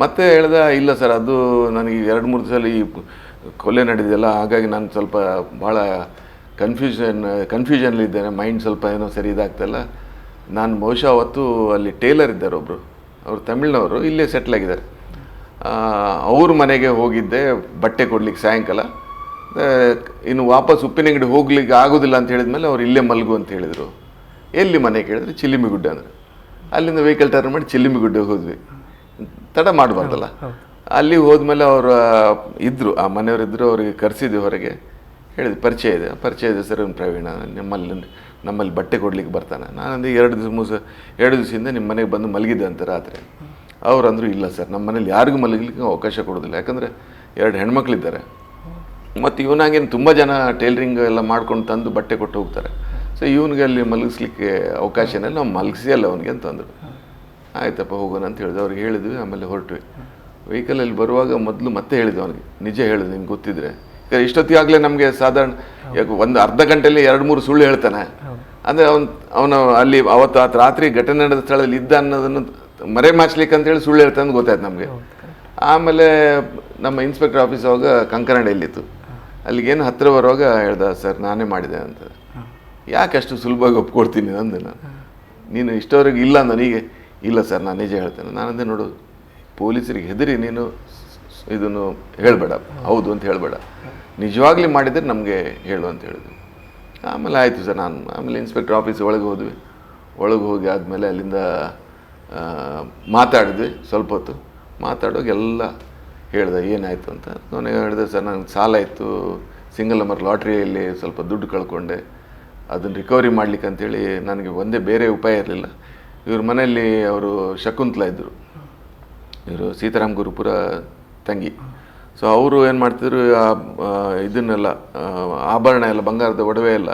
ಮತ್ತೆ ಹೇಳ್ದ, ಇಲ್ಲ ಸರ್ ಅದು ನನಗೆ 2-3 ಸಲ ಈ ಕೊಲೆ ನಡೆದಿದೆಯಲ್ಲ, ಹಾಗಾಗಿ ನಾನು ಸ್ವಲ್ಪ ಭಾಳ ಕನ್ಫ್ಯೂಷನ್ಲಿದ್ದೇನೆ, ಮೈಂಡ್ ಸ್ವಲ್ಪ ಏನೋ ಸರಿ ಇದಾಗ್ತಾಯಿಲ್ಲ. ನಾನು ಬಹುಶಃ ಅವತ್ತು ಅಲ್ಲಿ ಟೇಲರ್ ಇದ್ದಾರೆ ಒಬ್ಬರು, ಅವರು ತಮಿಳ್ನವರು, ಇಲ್ಲೇ ಸೆಟ್ಲ್ ಆಗಿದ್ದಾರೆ, ಅವ್ರ ಮನೆಗೆ ಹೋಗಿದ್ದೆ ಬಟ್ಟೆ ಕೊಡ್ಲಿಕ್ಕೆ ಸಾಯಂಕಾಲ. ಇನ್ನು ವಾಪಸ್ ಉಪ್ಪಿನಂಗಡಿ ಹೋಗ್ಲಿಕ್ಕೆ ಆಗೋದಿಲ್ಲ ಅಂತ ಹೇಳಿದ್ಮೇಲೆ ಅವ್ರು ಇಲ್ಲೇ ಮಲಗು ಅಂತ ಹೇಳಿದರು. ಎಲ್ಲಿ ಮನೆ ಕೇಳಿದ್ರೆ ಚಿಲಿಮಿಗುಡ್ಡ ಅಂದರೆ. ಅಲ್ಲಿಂದ ವೆಹಿಕಲ್ ಟರ್ನ್ ಮಾಡಿ ಚಿಲಿಮಿಗುಡ್ಡಕ್ಕೆ ಹೋದ್ವಿ, ತಡ ಮಾಡಬಾರ್ದಲ್ಲ. ಅಲ್ಲಿ ಹೋದ್ಮೇಲೆ ಅವರು ಇದ್ದರು, ಆ ಮನೆಯವರಿದ್ದರು, ಅವ್ರಿಗೆ ಕರೆಸಿದ್ವಿ ಹೊರಗೆ. ಹೇಳಿದ್ವಿ ಪರಿಚಯ ಇದೆ ಸರ್ ಪ್ರವೀಣ, ನಮ್ಮಲ್ಲಿ ಬಟ್ಟೆ ಕೊಡ್ಲಿಕ್ಕೆ ಬರ್ತಾನೆ. ನಾನಂದು 2 ದಿವಸದಿಂದ ನಿಮ್ಮ ಮನೆಗೆ ಬಂದು ಮಲಗಿದ್ದೆ ಅಂತ ರಾತ್ರಿ. ಅವ್ರಂದರು ಇಲ್ಲ ಸರ್, ನಮ್ಮ ಮನೇಲಿ ಯಾರಿಗೂ ಮಲಗಲಿಕ್ಕೆ ಅವಕಾಶ ಕೊಡೋದಿಲ್ಲ, ಯಾಕಂದರೆ 2 ಹೆಣ್ಮಕ್ಳಿದ್ದಾರೆ, ಮತ್ತು ಇವನಾಗೇನು ತುಂಬ ಜನ ಟೇಲರಿಂಗ್ ಎಲ್ಲ ಮಾಡ್ಕೊಂಡು ತಂದು ಬಟ್ಟೆ ಕೊಟ್ಟು ಹೋಗ್ತಾರೆ. ಸೊ ಇವನಿಗೆ ಅಲ್ಲಿ ಮಲಗಿಸ್ಲಿಕ್ಕೆ ಅವಕಾಶನೇ, ನಾವು ಮಲಗಿಸಿ ಅಲ್ಲ ಅವನಿಗೆ ಅಂತಂದರು. ಆಯ್ತಪ್ಪ ಹೋಗೋಣ ಅಂತ ಹೇಳಿದ್ವಿ, ಅವ್ರಿಗೆ ಹೇಳಿದ್ವಿ. ಆಮೇಲೆ ಹೊರಟ್ವಿ. ವೆಹಿಕಲಲ್ಲಿ ಬರುವಾಗ ಮೊದಲು ಮತ್ತೆ ಹೇಳಿದ್ವಿ ಅವನಿಗೆ, ನಿಜ ಹೇಳಿದ್ವಿ ನಿಮ್ಗೆ ಗೊತ್ತಿದ್ರೆ. ಈಗ ಇಷ್ಟೊತ್ತಿಗಾಗಲೇ ನಮಗೆ ಸಾಧಾರಣ ಒಂದು ಅರ್ಧ ಗಂಟೆಯಲ್ಲಿ 2-3 ಸುಳ್ಳು ಹೇಳ್ತಾನೆ. ಅಂದರೆ ಅವನು ಅಲ್ಲಿ ಅವತ್ತು ರಾತ್ರಿ ಘಟನೆ ನಡೆದ ಸ್ಥಳದಲ್ಲಿ ಇದ್ದ ಅನ್ನೋದನ್ನು ಮರೆ ಮಾಚ್ಲಿಕ್ಕೆ ಅಂತೇಳಿ ಸುಳ್ಳು ಹೇಳ್ತಾನೆ ಅಂತ ಗೊತ್ತಾಯ್ತು ನಮಗೆ. ಆಮೇಲೆ ನಮ್ಮ ಇನ್ಸ್ಪೆಕ್ಟರ್ ಆಫೀಸ್ ಅವಾಗ ಕಂಕರಡಿಯಲ್ಲಿತ್ತು, ಅಲ್ಲಿಗೇನು ಹತ್ತಿರ ಬರುವಾಗ ಹೇಳ್ದ, ಸರ್ ನಾನೇ ಮಾಡಿದೆ ಅಂತ. ಯಾಕೆ ಅಷ್ಟು ಸುಲಭವಾಗಿ ಒಪ್ಕೊಡ್ತೀನಿ ಅಂದೆ ನಾನು. ನೀನು ಇಷ್ಟವರೆಗೆ ಇಲ್ಲ ನನಗೆ. ಇಲ್ಲ ಸರ್ ನಾನು ನಿಜ ಹೇಳ್ತೇನೆ. ನಾನಂದೆ, ನೋಡು ಪೊಲೀಸರಿಗೆ ಹೆದರಿ ನೀನು ಇದನ್ನು ಹೇಳಬೇಡ, ಹೌದು ಅಂತ ಹೇಳಬೇಡ, ನಿಜವಾಗ್ಲಿ ಮಾಡಿದರೆ ನಮಗೆ ಹೇಳು ಅಂತ ಹೇಳಿದ್ವಿ. ಆಮೇಲೆ ಆಯಿತು ಸರ್. ಆಮೇಲೆ ಇನ್ಸ್ಪೆಕ್ಟರ್ ಆಫೀಸ್ ಒಳಗೆ ಹೋಗಿ ಆದಮೇಲೆ ಅಲ್ಲಿಂದ ಮಾತಾಡಿದ್ವಿ ಸ್ವಲ್ಪ ಹೊತ್ತು. ಮಾತಾಡೋಕೆ ಎಲ್ಲ ಹೇಳ್ದೆ ಏನಾಯಿತು ಅಂತ. ನನಗೆ ಹೇಳಿದೆ, ಸರ್ ನನಗೆ ಸಾಲ ಇತ್ತು, ಸಿಂಗಲ್ ನಂಬರ್ ಲಾಟ್ರಿಯಲ್ಲಿ ಸ್ವಲ್ಪ ದುಡ್ಡು ಕಳ್ಕೊಂಡೆ, ಅದನ್ನು ರಿಕವರಿ ಮಾಡ್ಲಿಕ್ಕೆ ಅಂತೇಳಿ ನನಗೆ ಒಂದೇ ಬೇರೆ ಉಪಾಯ ಇರಲಿಲ್ಲ. ಇವ್ರ ಮನೆಯಲ್ಲಿ ಅವರು ಶಕುಂತಲಾ ಇದ್ದರು, ಇವರು ಸೀತಾರಾಮ್ ಗುರುಪುರ ತಂಗಿ. ಸೊ ಅವರು ಏನು ಮಾಡ್ತಿದ್ರು, ಇದನ್ನೆಲ್ಲ ಆಭರಣ ಎಲ್ಲ, ಬಂಗಾರದ ಒಡವೆ ಎಲ್ಲ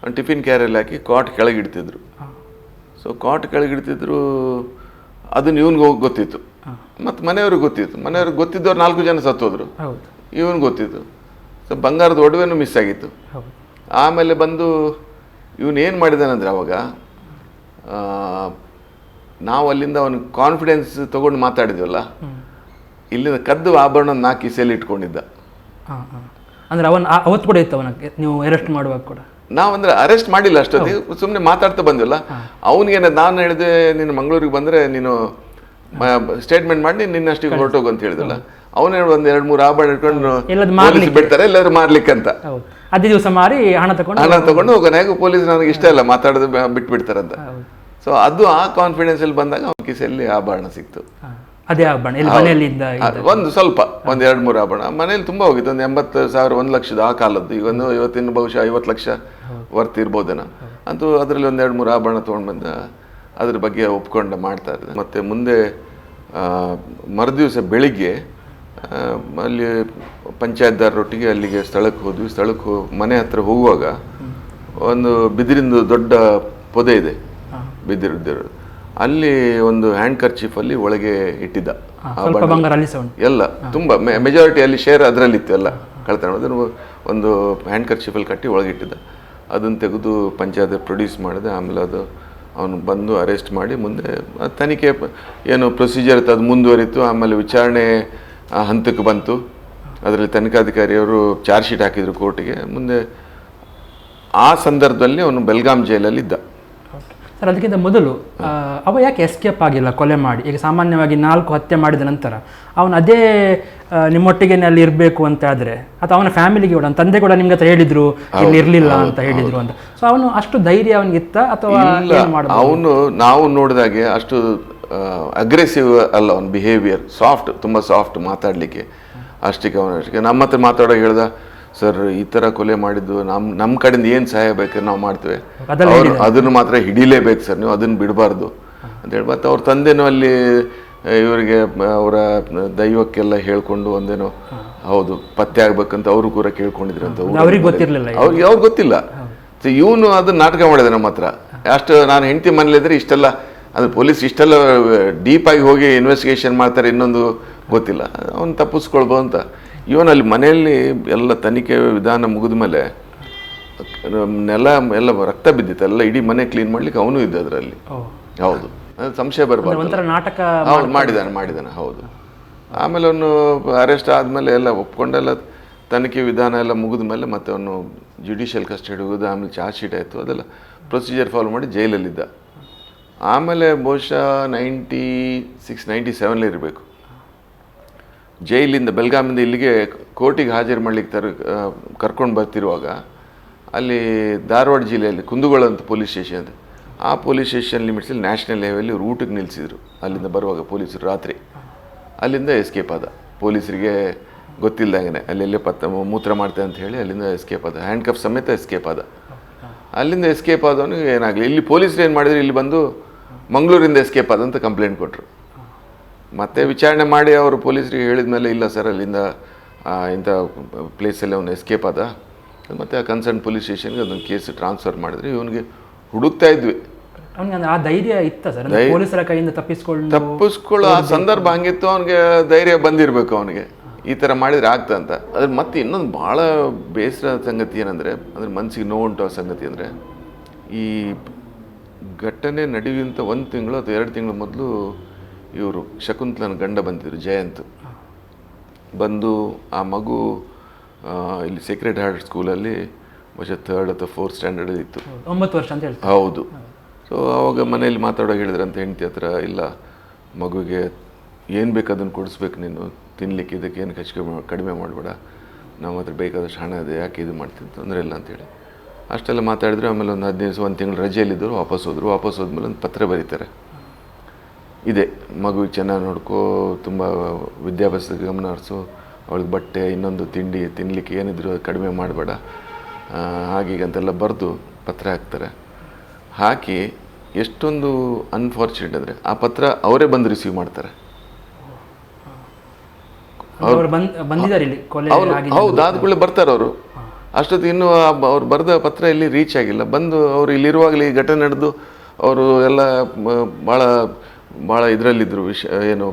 ಒಂದು ಟಿಫಿನ್ ಕ್ಯಾರಲ್ಲಿ ಹಾಕಿ ಕಾಟ್ ಕೆಳಗಿಡ್ತಿದ್ರು. ಸೊ ಕಾಟ್ ಕೆಳಗಿಡ್ತಿದ್ರು, ಅದನ್ನು ಇವನಿಗೆ ಗೊತ್ತಿತ್ತು, ಮತ್ತು ಮನೆಯವ್ರಿಗೆ ಗೊತ್ತಿದ್ದವ್ರು 4 ಜನ ಸತ್ತೋದ್ರು, ಇವನಿಗೆ ಗೊತ್ತಿತ್ತು. ಸೊ ಬಂಗಾರದ ಒಡವೆನೂ ಮಿಸ್ ಆಗಿತ್ತು. ಆಮೇಲೆ ಬಂದು ಇವನು ಏನು ಮಾಡಿದಾನಂದ್ರೆ ಅವಾಗ ನಾವು ಅಲ್ಲಿಂದ ಅವನಿಗೆ ಕಾನ್ಫಿಡೆನ್ಸ್ ತೊಗೊಂಡು ಮಾತಾಡಿದ್ವಲ್ಲ, ಇಲ್ಲಿಂದ ಕದ್ದು ಆಭರಣ 4 ಕಿಸೆಯಲ್ಲಿ ಇಟ್ಕೊಂಡಿದ್ದ. ಅಂದರೆ ಅವತ್ತು ಕೂಡ ಇತ್ತು ಅವನಿಗೆ ನೀವು ಅರೆಸ್ಟ್ ಮಾಡುವಾಗ ಕೂಡ? ನಾವಂದ್ರೆ ಅರೆಸ್ಟ್ ಮಾಡಿಲ್ಲ, ಅಷ್ಟೊತ್ತಿಗೆ ಸುಮ್ಮನೆ ಮಾತಾಡ್ತಾ ಬಂದಿಲ್ಲ. ಅವನಿಗೆ ನಾನು ಹೇಳಿದೆ, ನೀನು ಮಂಗಳೂರಿಗೆ ಬಂದರೆ ನೀನು ಸ್ಟೇಟ್ಮೆಂಟ್ ಮಾಡಿ ನಿನ್ನಷ್ಟಿಗೆ ಹೊರಟೋಗು ಅಂತ ಹೇಳಿದಲ್ಲ. ಅವನೇ ಒಂದು 2-3 ಆಭರಣ ಇಟ್ಕೊಂಡು ಬಿಡ್ತಾರೆ ಎಲ್ಲರೂ ಮಾರ್ಲಿಕ್ಕೆ ಅಂತ. ಅದೇ ದಿವಸ ಮಾರಿ ಹಣ ತಗೊಂಡು ಹೋಗೋಣ, ಹೇಗೂ ಪೊಲೀಸ್ ನನಗೆ ಇಷ್ಟ ಇಲ್ಲ ಮಾತಾಡೋದು ಬಿಟ್ಬಿಡ್ತಾರಂತ. ಸೊ ಅದು ಆ ಕಾನ್ಫಿಡೆನ್ಸ್ ಅಲ್ಲಿ ಬಂದಾಗ ಅವನ ಕಿಸೆಯಲ್ಲಿ ಆಭರಣ ಸಿಕ್ತು. ಅದೇ ಆಭರಣ ಒಂದು ಸ್ವಲ್ಪ 1-2-3 ಆಭರಣ ಮನೇಲಿ ತುಂಬಾ ಹೋಗಿತ್ತು. ಒಂದು 80,000 1 ಲಕ್ಷದ ಆ ಕಾಲದ್ದು. ಈಗ ಒಂದು ಇವತ್ತಿನ ಬಹುಶಃ 50 ಲಕ್ಷ ವರ್ತ್ ಇರ್ಬೋದೇನೋ. ಅಂತೂ ಅದರಲ್ಲಿ 1-2-3 ಆಭರಣ ತೊಗೊಂಡು ಬಂದ. ಅದ್ರ ಬಗ್ಗೆ ಒಪ್ಕೊಂಡು ಮಾಡ್ತಾ ಇದ್ದಾರೆ. ಮತ್ತೆ ಮುಂದೆ ಮರುದಿವಸ ಬೆಳಿಗ್ಗೆ ಅಲ್ಲಿ ಪಂಚಾಯತ್ದಾರರೊಟ್ಟಿಗೆ ಅಲ್ಲಿಗೆ ಸ್ಥಳಕ್ಕೆ ಹೋದ್ವಿ. ಮನೆ ಹತ್ರ ಹೋಗುವಾಗ ಒಂದು ಬಿದಿರಿಂದು ದೊಡ್ಡ ಪೊದೆ ಇದೆ, ಬಿದ್ದಿರು. ಅಲ್ಲಿ ಒಂದು ಹ್ಯಾಂಡ್ ಕರ್ಚೀಫಲ್ಲಿ ಒಳಗೆ ಇಟ್ಟಿದ್ದ ಎಲ್ಲ, ತುಂಬ ಮೆಜಾರಿಟಿ ಅಲ್ಲಿ ಶೇರ್ ಅದರಲ್ಲಿತ್ತು, ಎಲ್ಲ ಕಳ್ತನ. ಅದನ್ನು ಒಂದು ಹ್ಯಾಂಡ್ ಕರ್ಚೀಫಲ್ಲಿ ಕಟ್ಟಿ ಒಳಗೆ ಇಟ್ಟಿದ್ದ. ಅದನ್ನು ತೆಗೆದು ಪಂಚಾಯತ್ ಪ್ರೊಡ್ಯೂಸ್ ಮಾಡಿದೆ. ಆಮೇಲೆ ಅದು ಅವನು ಬಂದು ಅರೆಸ್ಟ್ ಮಾಡಿ ಮುಂದೆ ತನಿಖೆ ಏನು ಪ್ರೊಸೀಜರ್ ಇತ್ತು ಅದು ಮುಂದುವರಿತು. ಆಮೇಲೆ ವಿಚಾರಣೆ ಹಂತಕ್ಕೆ ಬಂತು. ಅದರಲ್ಲಿ ತನಿಖಾಧಿಕಾರಿಯವರು ಚಾರ್ಜ್ ಶೀಟ್ ಹಾಕಿದರು ಕೋರ್ಟಿಗೆ. ಮುಂದೆ ಆ ಸಂದರ್ಭದಲ್ಲಿ ಅವನು ಬೆಲ್ಗಾಂ ಜೈಲಲ್ಲಿ ಇದ್ದ. ಸರ್, ಅದಕ್ಕಿಂತ ಮೊದಲು ಅವ ಯಾಕೆ ಎಸ್ಕೇಪ್ ಆಗಿಲ್ಲ ಕೊಲೆ ಮಾಡಿ? ಈಗ ಸಾಮಾನ್ಯವಾಗಿ 4 ಹತ್ಯೆ ಮಾಡಿದ ನಂತರ ಅವನು ಅದೇ ನಿಮ್ಮೊಟ್ಟಿಗೆ ಅಲ್ಲಿ ಇರಬೇಕು ಅಂತ ಆದರೆ, ಅಥವಾ ಅವನ ಫ್ಯಾಮಿಲಿಗೆ ಕೂಡ ತಂದೆ ಕೂಡ ನಿಮ್ಗೆ ಹತ್ರ ಹೇಳಿದ್ರು ಇಲ್ಲಿ ಇರಲಿಲ್ಲ ಅಂತ ಹೇಳಿದ್ರು ಅಂತ. ಸೊ ಅವನು ಅಷ್ಟು ಧೈರ್ಯ ಅವನಿಗಿತ್ತ ಅಥವಾ ಅವನು ನಾವು ನೋಡಿದಾಗೆ ಅಷ್ಟು ಅಗ್ರೆಸಿವ್ ಅಲ್ಲ ಅವನ ಬಿಹೇವಿಯರ್. ಸಾಫ್ಟ್, ತುಂಬ ಸಾಫ್ಟ್ ಮಾತಾಡಲಿಕ್ಕೆ. ಅಷ್ಟಕ್ಕೆ ನಮ್ಮ ಹತ್ರ ಮಾತಾಡೋಕೆ ಹೇಳ್ದ, ಸರ್ ಈ ಥರ ಕೊಲೆ ಮಾಡಿದ್ದು ನಮ್ಮ ಕಡೆಯಿಂದ ಏನು ಸಹಾಯ ಬೇಕಾದ್ರೆ ನಾವು ಮಾಡ್ತೇವೆ, ಅದನ್ನು ಮಾತ್ರ ಹಿಡಿಲೇಬೇಕು ಸರ್, ನೀವು ಅದನ್ನು ಬಿಡಬಾರ್ದು ಅಂತೇಳಿ. ಮತ್ತು ಅವ್ರ ತಂದೆನೂ ಅಲ್ಲಿ ಇವರಿಗೆ ಅವರ ದೈವಕ್ಕೆಲ್ಲ ಹೇಳ್ಕೊಂಡು ಒಂದೇನೋ ಹೌದು ಪತ್ತೆ ಆಗ್ಬೇಕಂತ ಅವರು ಕೂಡ ಕೇಳ್ಕೊಂಡಿದ್ರಂತ. ಅವ್ರಿಗೆ ಗೊತ್ತಿಲ್ಲ. ಇವನು ಅದನ್ನ ನಾಟಕ ಮಾಡಿದೆ ನಮ್ಮ ಹತ್ರ. ಅಷ್ಟು ನಾನು ಹೆಂಡತಿ ಮನೇಲಿದ್ರೆ ಇಷ್ಟೆಲ್ಲ ಅಂದ್ರೆ ಪೊಲೀಸ್ ಇಷ್ಟೆಲ್ಲ ಡೀಪಾಗಿ ಹೋಗಿ ಇನ್ವೆಸ್ಟಿಗೇಷನ್ ಮಾಡ್ತಾರೆ ಇನ್ನೊಂದು ಗೊತ್ತಿಲ್ಲ, ಅವ್ನು ತಪ್ಪಿಸ್ಕೊಳ್ಬೋದು ಅಂತ. ಇವನಲ್ಲಿ ಮನೆಯಲ್ಲಿ ಎಲ್ಲ ತನಿಖೆ ವಿಧಾನ ಮುಗಿದ ಮೇಲೆ ನೆಲ ಎಲ್ಲ ರಕ್ತ ಬಿದ್ದಿತ್ತು, ಎಲ್ಲ ಇಡೀ ಮನೆ ಕ್ಲೀನ್ ಮಾಡ್ಲಿಕ್ಕೆ ಅವನು ಇದ್ದ ಅದರಲ್ಲಿ. ಹೌದು, ಸಂಶಯ ಬರಬಾರ್ದು. ನಾಟಕ ಮಾಡಿದಾನೆ ಹೌದು. ಆಮೇಲೆ ಅವನು ಅರೆಸ್ಟ್ ಆದಮೇಲೆ ಎಲ್ಲ ಒಪ್ಕೊಂಡೆಲ್ಲ ತನಿಖೆ ವಿಧಾನ ಎಲ್ಲ ಮುಗಿದ ಮೇಲೆ ಮತ್ತೆ ಅವನು ಜುಡಿಷಿಯಲ್ ಕಸ್ಟಡಿ ಹೋಗೋದು. ಆಮೇಲೆ ಚಾರ್ಜ್ ಶೀಟ್ ಆಯಿತು, ಅದೆಲ್ಲ ಪ್ರೊಸೀಜರ್ ಫಾಲೋ ಮಾಡಿ ಜೈಲಲ್ಲಿದ್ದ. ಆಮೇಲೆ ಬಹುಶಃ 96-97 ಇರಬೇಕು. ಜೈಲಿಂದ ಬೆಲ್ಗಾಮಿಂದ ಇಲ್ಲಿಗೆ ಕೋರ್ಟಿಗೆ ಹಾಜರು ಮಾಡಲಿಕ್ಕೆ ಕರ್ಕೊಂಡು ಬರ್ತಿರುವಾಗ ಅಲ್ಲಿ ಧಾರವಾಡ ಜಿಲ್ಲೆಯಲ್ಲಿ ಕುಂದಗೋಳ ಅಂತ ಪೊಲೀಸ್ ಸ್ಟೇಷನ್ ಇದೆ. ಆ ಪೊಲೀಸ್ ಸ್ಟೇಷನ್ ಲಿಮಿಟ್ಸಲ್ಲಿ ನ್ಯಾಷನಲ್ ಹೈವೇಲಿ ರೂಟಿಗೆ ನಿಲ್ಲಿಸಿದ್ರು. ಅಲ್ಲಿಂದ ಬರುವಾಗ ಪೊಲೀಸರು ರಾತ್ರಿ ಅಲ್ಲಿಂದ ಎಸ್ಕೇಪ್ ಆದ. ಪೊಲೀಸರಿಗೆ ಗೊತ್ತಿಲ್ಲದಂಗೆ ಅಲ್ಲೆಲ್ಲೇ ಮೂತ್ರ ಮಾಡ್ತೆ ಅಂತ ಹೇಳಿ ಅಲ್ಲಿಂದ ಎಸ್ಕೇಪ್ ಆದ. ಹ್ಯಾಂಡ್ ಕಫ್ ಸಮೇತ ಎಸ್ಕೇಪ್ ಆದ. ಅಲ್ಲಿಂದ ಎಸ್ಕೇಪ್ ಆದವನಿಗೆ ಏನಾಗಲಿ, ಇಲ್ಲಿ ಪೊಲೀಸರು ಏನು ಮಾಡಿದ್ರು, ಇಲ್ಲಿ ಬಂದು ಮಂಗಳೂರಿಂದ ಎಸ್ಕೇಪ್ ಆದಂತ ಕಂಪ್ಲೇಂಟ್ ಕೊಟ್ಟರು. ಮತ್ತೆ ವಿಚಾರಣೆ ಮಾಡಿ ಅವರು ಪೊಲೀಸರಿಗೆ ಹೇಳಿದ ಮೇಲೆ ಇಲ್ಲ ಸರ್ ಅಲ್ಲಿಂದ ಇಂಥ ಪ್ಲೇಸಲ್ಲಿ ಅವನು ಎಸ್ಕೇಪ್ ಆದ. ಮತ್ತು ಆ ಕನ್ಸರ್ನ್ ಪೊಲೀಸ್ ಸ್ಟೇಷನ್ಗೆ ಅದೊಂದು ಕೇಸ್ ಟ್ರಾನ್ಸ್ಫರ್ ಮಾಡಿದ್ರೆ ಇವನಿಗೆ ಹುಡುಕ್ತಾ ಇದ್ವಿ. ಆ ಧೈರ್ಯ ಇತ್ತ ಸರ್, ಪೊಲೀಸರ ಕೈಯಿಂದ ತಪ್ಪಿಸ್ಕೊಳ್ಳೋ ಆ ಸಂದರ್ಭ ಹಂಗಿತ್ತು. ಅವನಿಗೆ ಧೈರ್ಯ ಬಂದಿರಬೇಕು ಅವನಿಗೆ, ಈ ಥರ ಮಾಡಿದರೆ ಆಗ್ತಾ ಅಂತ. ಅದ್ರ ಮತ್ತೆ ಇನ್ನೊಂದು ಭಾಳ ಬೇಸರ ಸಂಗತಿ ಏನಂದರೆ, ಅದ್ರ ಮನಸ್ಸಿಗೆ ನೋವುಂಟು ಸಂಗತಿ ಅಂದರೆ, ಈ ಘಟನೆ ನಡೆಯುವಂಥ 1 ತಿಂಗಳು ಅಥವಾ 2 ತಿಂಗಳು ಮೊದಲು ಇವರು ಶಕುಂತಲನ ಗಂಡ ಬಂದಿದ್ರು, ಜಯಂತ್. ಬಂದು ಆ ಮಗು ಇಲ್ಲಿ ಸೀಕ್ರೆಟ್ ಹಾರ್ಟ್ ಸ್ಕೂಲಲ್ಲಿ ಬಹುಶಃ 3rd ಅಥವಾ 4th ಸ್ಟ್ಯಾಂಡರ್ಡ್ ಇತ್ತು, 9 ವರ್ಷ ಅಂತ ಹೇಳ್ತಾರೆ. ಹೌದು. ಸೊ ಆವಾಗ ಮನೇಲಿ ಮಾತಾಡೋಕೆ ಹೇಳಿದ್ರಂತ ಹೆಂಡತಿ ಹತ್ರ, ಇಲ್ಲ ಮಗುವಿಗೆ ಏನು ಬೇಕು ಅದನ್ನು ಕೊಡಿಸ್ಬೇಕು, ನೀನು ತಿನ್ನಲಿಕ್ಕೆ ಇದಕ್ಕೆ ಏನು ಕಡಿಮೆ ಮಾಡಬೇಡ, ನಮ್ಮ ಹತ್ರ ಬೇಕಾದಷ್ಟು ಹಣ ಇದೆ, ಯಾಕೆ ಇದು ಮಾಡ್ತೀನಿ, ತೊಂದರೆ ಇಲ್ಲ ಅಂತೇಳಿ ಅಷ್ಟೆಲ್ಲ ಮಾತಾಡಿದ್ರು. ಆಮೇಲೆ ಒಂದು 15 ದಿವಸ 1 ತಿಂಗಳು ರಜೆಯಲ್ಲಿದ್ದರು, ವಾಪಸ್ ಹೋದ್ಮೇಲೆ ಒಂದು ಪತ್ರ ಬರೀತಾರೆ. ಇದೆ, ಮಗುವಿಗೆ ಚೆನ್ನಾಗಿ ನೋಡ್ಕೋ, ತುಂಬ ವಿದ್ಯಾಭ್ಯಾಸದ ಗಮನ ಹರಿಸು, ಅವಳಿಗೆ ಬಟ್ಟೆ ಇನ್ನೊಂದು ತಿಂಡಿ ತಿನ್ನಲಿಕ್ಕೆ ಏನಿದ್ರು ಕಡಿಮೆ ಮಾಡಬೇಡ, ಹಾಗೀಗೆ ಅಂತೆಲ್ಲ ಬರೆದು ಪತ್ರ ಹಾಕ್ತಾರೆ. ಹಾಕಿ ಎಷ್ಟೊಂದು ಅನ್ಫಾರ್ಚುನೇಟ್ ಅಂದರೆ ಆ ಪತ್ರ ಅವರೇ ಬಂದು ರಿಸೀವ್ ಮಾಡ್ತಾರೆ. ಹೌದು, ಆದ್ಮೇಲೆ ಬರ್ತಾರೆ ಅವರು. ಅಷ್ಟೊತ್ತು ಇನ್ನೂ ಅವ್ರು ಬರೆದ ಪತ್ರ ಇಲ್ಲಿ ರೀಚ್ ಆಗಿಲ್ಲ. ಬಂದು ಅವರು ಇಲ್ಲಿರುವಾಗಲೇ ಈ ಘಟನೆ ನಡೆದು ಅವರು ಎಲ್ಲ ಭಾಳ ಇದರಲ್ಲಿದ್ದರು, ಏನು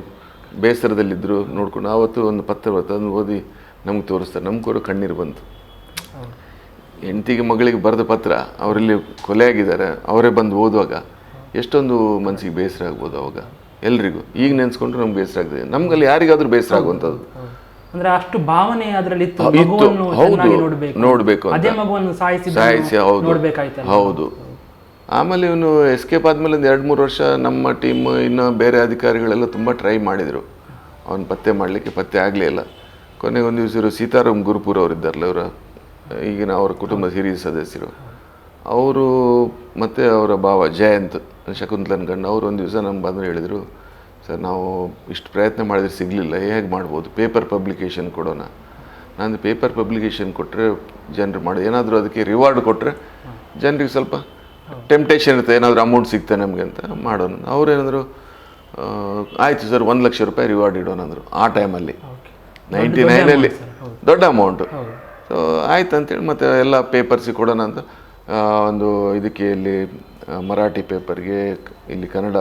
ಬೇಸರದಲ್ಲಿದ್ದರು. ನೋಡ್ಕೊಂಡು ಆವತ್ತು ಒಂದು ಪತ್ರ ಬರ್ತದೆ, ಅದನ್ನು ಓದಿ ನಮ್ಗೆ ತೋರಿಸ್ತಾರೆ. ನಮ್ಗೂ ಕಣ್ಣೀರು ಬಂತು. ಹೆಂಡತಿಗೆ ಮಗಳಿಗೆ ಬರೆದ ಪತ್ರ ಅವರಲ್ಲಿ ಕೊಲೆಯಾಗಿದ್ದಾರೆ, ಅವರೇ ಬಂದು ಓದುವಾಗ ಎಷ್ಟೊಂದು ಮನಸ್ಸಿಗೆ ಬೇಸರ ಆಗ್ಬೋದು ಅವಾಗ ಎಲ್ರಿಗೂ. ಈಗ ನೆನೆಸ್ಕೊಂಡ್ರೆ ನಮ್ಗೆ ಬೇಸರ ಆಗ್ತದೆ, ನಮ್ಗಲ್ಲಿ ಯಾರಿಗಾದ್ರೂ ಬೇಸರ ಆಗುವಂಥದ್ದು. ಅಂದ್ರೆ ಅಷ್ಟು ಭಾವನೆ ಅದರಲ್ಲಿ ಇತ್ತು. ಹೌದು, ನೋಡಬೇಕು ಅದೇ ಮಗುವನ್ನು ಸಾಯಿಸಿ. ಹೌದು. ಆಮೇಲೆ ಇವನು ಎಸ್ಕೇಪ್ ಆದಮೇಲೆ ಒಂದು 2-3 ವರ್ಷ ನಮ್ಮ ಟೀಮ್ ಇನ್ನು ಬೇರೆ ಅಧಿಕಾರಿಗಳೆಲ್ಲ ತುಂಬ ಟ್ರೈ ಮಾಡಿದರು ಅವನು ಪತ್ತೆ ಮಾಡಲಿಕ್ಕೆ, ಪತ್ತೆ ಆಗಲೇ ಇಲ್ಲ. ಕೊನೆಗೆ ಒಂದು ದಿವಸ ಇವರು ಸೀತಾರಾಮ್ ಗುರುಪುರ್ ಅವರು ಇದ್ದಾರಲ್ಲ, ಇವರ ಈಗಿನ ಅವರ ಕುಟುಂಬ ಹಿರಿಯ ಸದಸ್ಯರು, ಅವರು ಮತ್ತು ಅವರ ಭಾವ ಜಯಂತ್ ಶಕುಂತಲನ್ ಗಂಡ, ಅವರು ಒಂದು ದಿವಸ ನಮ್ಗೆ ಬಂದು ಹೇಳಿದರು, ಸರ್ ನಾವು ಇಷ್ಟು ಪ್ರಯತ್ನ ಮಾಡಿದ್ರೆ ಸಿಗಲಿಲ್ಲ, ಹೇಗೆ ಮಾಡ್ಬೋದು, ಪೇಪರ್ ಪಬ್ಲಿಕೇಶನ್ ಕೊಡೋಣ. ನಾನು ಪೇಪರ್ ಪಬ್ಲಿಕೇಶನ್ ಕೊಟ್ಟರೆ ಜನರು ಮಾಡಿ ಏನಾದರೂ ಅದಕ್ಕೆ ರಿವಾರ್ಡ್ ಕೊಟ್ಟರೆ ಜನರಿಗೆ ಸ್ವಲ್ಪ ಟೆಂಪ್ಟೇಷನ್ ಇರುತ್ತೆ, ಏನಾದರೂ ಅಮೌಂಟ್ ಸಿಗ್ತದೆ ನಮಗೆ ಅಂತ ಮಾಡೋಣ. ಅವ್ರೇನಾದರೂ ಆಯಿತು ಸರ್ 1 ಲಕ್ಷ ರೂಪಾಯಿ ರಿವಾರ್ಡ್ ಇಡೋಣ ಅಂದರು. ಆ ಟೈಮಲ್ಲಿ 99ರಲ್ಲಿ ದೊಡ್ಡ ಅಮೌಂಟು. ಸೊ ಆಯ್ತು ಅಂತೇಳಿ ಮತ್ತು ಎಲ್ಲ ಪೇಪರ್ಸಿಗೆ ಕೊಡೋಣ ಅಂತ ಒಂದು ಇದಕ್ಕೆ ಇಲ್ಲಿ ಮರಾಠಿ ಪೇಪರ್ಗೆ, ಇಲ್ಲಿ ಕನ್ನಡ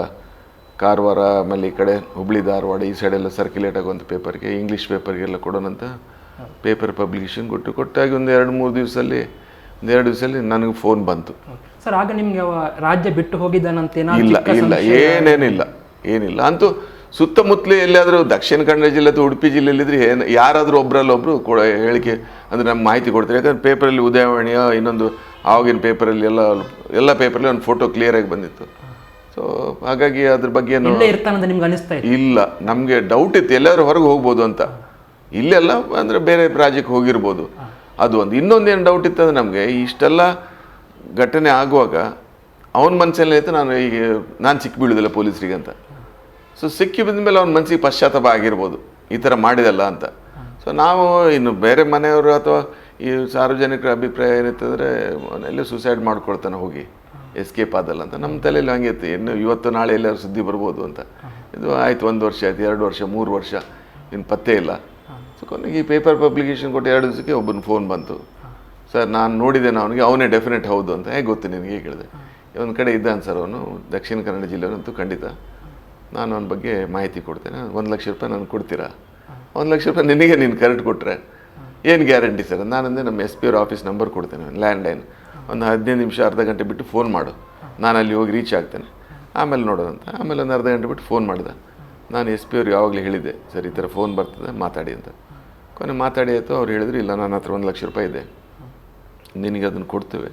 ಕಾರವಾರ, ಆಮೇಲೆ ಈ ಕಡೆ ಹುಬ್ಳಿ ಧಾರವಾಡ ಈ ಸೈಡೆಲ್ಲ ಸರ್ಕ್ಯುಲೇಟ್ ಆಗುವಂಥ ಪೇಪರ್ಗೆ, ಇಂಗ್ಲೀಷ್ ಪೇಪರ್ಗೆಲ್ಲ ಕೊಡೋಣಂತ ಪೇಪರ್ ಪಬ್ಲಿಕೇಶನ್ ಕೊಟ್ಟಾಗಿ ಒಂದು 2-3 ದಿವಸದಲ್ಲಿ ನನಗೆ ಫೋನ್ ಬಂತು. ಸರ್ ಆಗ ನಿಮಗೆ ರಾಜ್ಯ ಬಿಟ್ಟು ಹೋಗಿದ್ದಾನಂತ? ಇಲ್ಲ, ಏನಿಲ್ಲ. ಅಂತೂ ಸುತ್ತಮುತ್ತಲೇ ಎಲ್ಲಿಯಾದರೂ ದಕ್ಷಿಣ ಕನ್ನಡ ಜಿಲ್ಲೆ ಅಥವಾ ಉಡುಪಿ ಜಿಲ್ಲೆಯಲ್ಲಿದ್ದರೆ ಯಾರಾದರೂ ಒಬ್ಬರಲ್ಲೊಬ್ಬರು ಹೇಳಿಕೆ ಅಂದರೆ ನಮ್ಗೆ ಮಾಹಿತಿ ಕೊಡ್ತಾರೆ. ಯಾಕಂದರೆ ಪೇಪರಲ್ಲಿ ಉದಯವಾಣಿಯ ಇನ್ನೊಂದು ಆವಾಗಿನ ಪೇಪರಲ್ಲಿ ಎಲ್ಲ ಪೇಪರಲ್ಲಿ ಒಂದು ಫೋಟೋ ಕ್ಲಿಯರಾಗಿ ಬಂದಿತ್ತು. ಸೊ ಹಾಗಾಗಿ ಅದ್ರ ಬಗ್ಗೆ ಇಲ್ಲ, ನಮಗೆ ಡೌಟ್ ಇತ್ತು ಎಲ್ಲಾದ್ರೂ ಹೊರಗೆ ಹೋಗ್ಬೋದು ಅಂತ. ಇಲ್ಲೆಲ್ಲ ಅಂದರೆ ಬೇರೆ ರಾಜ್ಯಕ್ಕೆ ಹೋಗಿರ್ಬೋದು, ಅದು ಒಂದು. ಇನ್ನೊಂದೇನು ಡೌಟ್ ಇತ್ತು ಅಂದರೆ ನಮಗೆ ಇಷ್ಟೆಲ್ಲ ಘಟನೆ ಆಗುವಾಗ ಅವನ ಮನಸ್ಸಲ್ಲಿ ಆಯಿತು ನಾನು ಸಿಕ್ಕಿ ಬೀಳುದಿಲ್ಲ ಪೊಲೀಸರಿಗೆ ಅಂತ. ಸೊ ಸಿಕ್ಕಿ ಬಂದ ಮೇಲೆ ಅವ್ನ ಮನಸ್ಸಿಗೆ ಪಶ್ಚಾತ್ತಾಪ ಆಗಿರ್ಬೋದು, ಈ ಥರ ಮಾಡಿದಲ್ಲ ಅಂತ. ಸೊ ನಾವು ಇನ್ನು ಬೇರೆ ಮನೆಯವರು ಅಥವಾ ಈ ಸಾರ್ವಜನಿಕರ ಅಭಿಪ್ರಾಯ ಏನಿತ್ತಂದರೆ ಅವನೆಲ್ಲೂ ಸೂಸೈಡ್ ಮಾಡ್ಕೊಳ್ತಾನೆ ಹೋಗಿ ಎಸ್ಕೇಪ್ ಆದಲ್ಲ ಅಂತ. ನಮ್ಮ ತಲೆಯಲ್ಲಿ ಹಂಗೆ ಇತ್ತು, ಇನ್ನು ಇವತ್ತು ನಾಳೆ ಎಲ್ಲರೂ ಸುದ್ದಿ ಬರ್ಬೋದು ಅಂತ. ಇದು ಆಯಿತು, 1 ವರ್ಷ ಆಯಿತು, 2 ವರ್ಷ, 3 ವರ್ಷ, ಇನ್ನು ಪತ್ತೆ ಇಲ್ಲ. ಸೊ ಕೊನೆಗೆ ಈ ಪೇಪರ್ ಪಬ್ಲಿಕೇಶನ್ ಕೊಟ್ಟು 2 ದಿವಸಕ್ಕೆ ಒಬ್ಬನ ಫೋನ್ ಬಂತು, ಸರ್ ನಾನು ನೋಡಿದ್ದೇನೆ ಅವನಿಗೆ, ಅವನೇ ಡೆಫಿನೆಟ್ ಹೌದು ಅಂತ. ಹೇಗೆ ಗೊತ್ತು ನಿನಗೆ ಕೇಳಿದೆ. ಒಂದು ಕಡೆ ಇದ್ದಾನೆ ಸರ್ ಅವನು, ದಕ್ಷಿಣ ಕನ್ನಡ ಜಿಲ್ಲೆಯವನಂತೂ ಖಂಡಿತ, ನಾನು ಅವನ ಬಗ್ಗೆ ಮಾಹಿತಿ ಕೊಡ್ತೇನೆ, 1 ಲಕ್ಷ ರೂಪಾಯಿ ನಾನು ಕೊಡ್ತೀರಾ? 1 ಲಕ್ಷ ರೂಪಾಯಿ ನಿನಗೆ ನೀನು ಕರೆಕ್ಟ್ ಕೊಟ್ಟರೆ ಏನು ಗ್ಯಾರಂಟಿ ಸರ್? ನಾನಂದರೆ ನಮ್ಮ SP ಅವ್ರ ಆಫೀಸ್ ನಂಬರ್ ಕೊಡ್ತೇನೆ, ಲ್ಯಾಂಡ್ಲೈನ್, ಒಂದು 15 ನಿಮಿಷ ಅರ್ಧ ಗಂಟೆ ಬಿಟ್ಟು ಫೋನ್ ಮಾಡು, ನಾನು ಅಲ್ಲಿ ಹೋಗಿ ರೀಚ್ ಆಗ್ತೇನೆ, ಆಮೇಲೆ ನೋಡೋದಂತ. ಆಮೇಲೆ ಒಂದು ಅರ್ಧ ಗಂಟೆ ಬಿಟ್ಟು ಫೋನ್ ಮಾಡಿದೆ. ನಾನು SP ಅವ್ರಿಗೆ ಯಾವಾಗಲೇ ಹೇಳಿದ್ದೆ, ಸರ್ ಈ ಥರ ಫೋನ್ ಬರ್ತದೆ ಮಾತಾಡಿ ಅಂತ. ಕೊನೆ ಮಾತಾಡಿ ಆಯಿತು. ಅವ್ರು ಹೇಳಿದ್ರು, ಇಲ್ಲ ನನ್ನ ಹತ್ರ 1 ಲಕ್ಷ ರೂಪಾಯಿ ಇದೆ, ನಿನಗೆ ಅದನ್ನು ಕೊಡ್ತೇವೆ,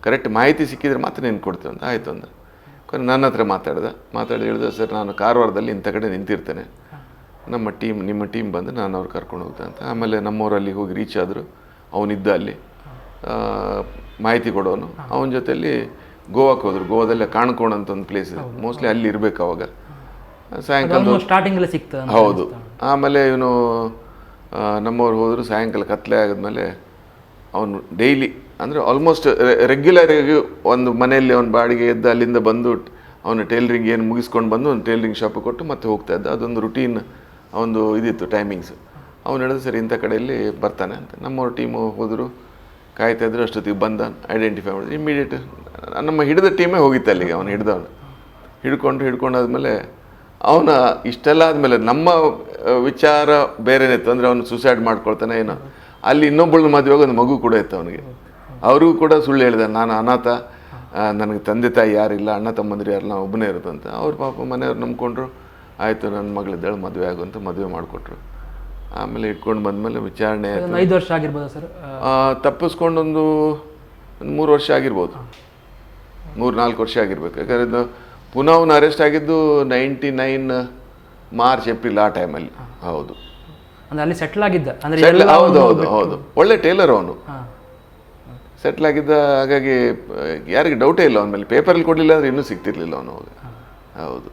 ಕರೆಕ್ಟ್ ಮಾಹಿತಿ ಸಿಕ್ಕಿದ್ರೆ ಮಾತ್ರ ನೀನು ಕೊಡ್ತೇವೆ ಅಂತ. ಆಯಿತು ಅಂದ್ರೆ ಕೊನೆ ನನ್ನ ಹತ್ರ ಮಾತಾಡಿ ಹೇಳಿದೆ, ಸರ್ ನಾನು ಕಾರವಾರದಲ್ಲಿ ಇಂಥ ಕಡೆ ನಿಂತಿರ್ತೇನೆ, ನಿಮ್ಮ ಟೀಮ್ ಬಂದು ನಾನು ಅವ್ರು ಕರ್ಕೊಂಡು ಹೋಗ್ತೇನೆ ಅಂತ. ಆಮೇಲೆ ನಮ್ಮವ್ರು ಅಲ್ಲಿಗೆ ಹೋಗಿ ರೀಚ್ ಆದರು. ಅವನಿದ್ದ ಅಲ್ಲಿ ಮಾಹಿತಿ ಕೊಡೋನು. ಅವನ ಜೊತೆಯಲ್ಲಿ ಗೋವಾಕ್ಕೆ ಹೋದರು. ಗೋವಾದಲ್ಲಿ ಕಾಣ್ಕೋಣ ಅಂತ ಒಂದು ಪ್ಲೇಸ್ ಇದೆ, ಮೋಸ್ಟ್ಲಿ ಅಲ್ಲಿ ಇರಬೇಕು ಅವಾಗ. ಸಾಯಂಕಾಲ ಸ್ಟಾರ್ಟಿಂಗ್ ಸಿಗ್ತದೆ. ಹೌದು. ಆಮೇಲೆ ಇವನು ನಮ್ಮವ್ರು ಹೋದರು. ಸಾಯಂಕಾಲ ಕತ್ಲೆ ಆದಮೇಲೆ ಅವನು ಡೈಲಿ ಅಂದರೆ ಆಲ್ಮೋಸ್ಟ್ ರೆಗ್ಯುಲರಾಗಿ ಒಂದು ಮನೆಯಲ್ಲಿ ಅವನ ಬಾಡಿಗೆ ಎದ್ದು ಅಲ್ಲಿಂದ ಬಂದು ಅವನು ಟೈಲರಿಂಗ್ ಏನು ಮುಗಿಸ್ಕೊಂಡು ಬಂದು ಒಂದು ಟೈಲರಿಂಗ್ ಶಾಪಿಗೆ ಕೊಟ್ಟು ಮತ್ತೆ ಹೋಗ್ತಾ ಇದ್ದ. ಅದೊಂದು ರುಟೀನ್, ಒಂದು ಇದಿತ್ತು ಟೈಮಿಂಗ್ಸು. ಅವನು ಹೇಳಿದ ಸರಿ ಇಂಥ ಕಡೆಯಲ್ಲಿ ಬರ್ತಾನೆ ಅಂತ. ನಮ್ಮವ್ರ ಟೀಮು ಹೋದರು, ಕಾಯ್ತಾ ಇದ್ರು. ಅಷ್ಟೊತ್ತಿಗೆ ಬಂದ, ಐಡೆಂಟಿಫೈ ಮಾಡಿದ್ರು. ಇಮ್ಮಿಡಿಯೇಟ್ ನಮ್ಮ ಹಿಡಿದ ಟೀಮೇ ಹೋಗಿತ್ತು ಅಲ್ಲಿಗೆ. ಅವನು ಹಿಡ್ಕೊಂಡಾದ್ಮೇಲೆ ಅವನ ಇಷ್ಟೆಲ್ಲ ಆದಮೇಲೆ ನಮ್ಮ ವಿಚಾರ ಬೇರೆನೇ ಇತ್ತು. ಅಂದರೆ ಅವನು ಸೂಸೈಡ್ ಮಾಡ್ಕೊಳ್ತಾನೆ ಏನೋ. ಅಲ್ಲಿ ಇನ್ನೊಬ್ಬಳ ಮದುವೆಗೆ ಒಂದು ಮಗು ಕೂಡ ಇತ್ತು ಅವನಿಗೆ. ಅವ್ರಿಗೂ ಕೂಡ ಸುಳ್ಳು ಹೇಳಿದೆ, ನಾನು ಅನಾಥ, ನನಗೆ ತಂದೆ ತಾಯಿ ಯಾರಿಲ್ಲ, ಅಣ್ಣ ತಮ್ಮಂದಿರು ಯಾರಿಲ್ಲ, ನಾನು ಒಬ್ಬನೇ ಇರೋದಂತ. ಅವ್ರ ಪಾಪ ಮನೆಯವ್ರು ನಂಬ್ಕೊಂಡ್ರು. ಆಯಿತು ನನ್ನ ಮಗಳಿದ್ದಾಳೆ, ಮದುವೆ ಆಗುವಂತ ಮದುವೆ ಮಾಡಿಕೊಟ್ರು. ಆಮೇಲೆ ಇಟ್ಕೊಂಡು ಬಂದಮೇಲೆ ವಿಚಾರಣೆ 5 ವರ್ಷ ಆಗಿರ್ಬೋದು ಸರ್. ತಪ್ಪಿಸ್ಕೊಂಡೊಂದು 3 ವರ್ಷ ಆಗಿರ್ಬೋದು, 3-4 ವರ್ಷ ಆಗಿರ್ಬೇಕು. ಯಾಕಂದರೆ ಇದು ಪುನಃ ಅವನು ಅರೆಸ್ಟ್ ಆಗಿದ್ದು 99 ಮಾರ್ಚ್ ಏಪ್ರಿಲ್ ಆ ಟೈಮಲ್ಲಿ. ಹೌದು, ಅಲ್ಲಿ ಸೆಟ್ಲ್ ಆಗಿದ್ದ. ಹೌದು, ಒಳ್ಳೆ ಟೇಲರ್ ಅವನು, ಸೆಟ್ಲ್ ಆಗಿದ್ದ. ಹಾಗಾಗಿ ಯಾರಿಗೆ ಡೌಟೇ ಇಲ್ಲ ಅವನ ಮೇಲೆ. ಪೇಪರಲ್ಲಿ ಕೊಡಲಿಲ್ಲ ಅಂದರೆ ಇನ್ನೂ ಸಿಗ್ತಿರ್ಲಿಲ್ಲ ಅವನು ಅವಾಗ. ಹೌದು.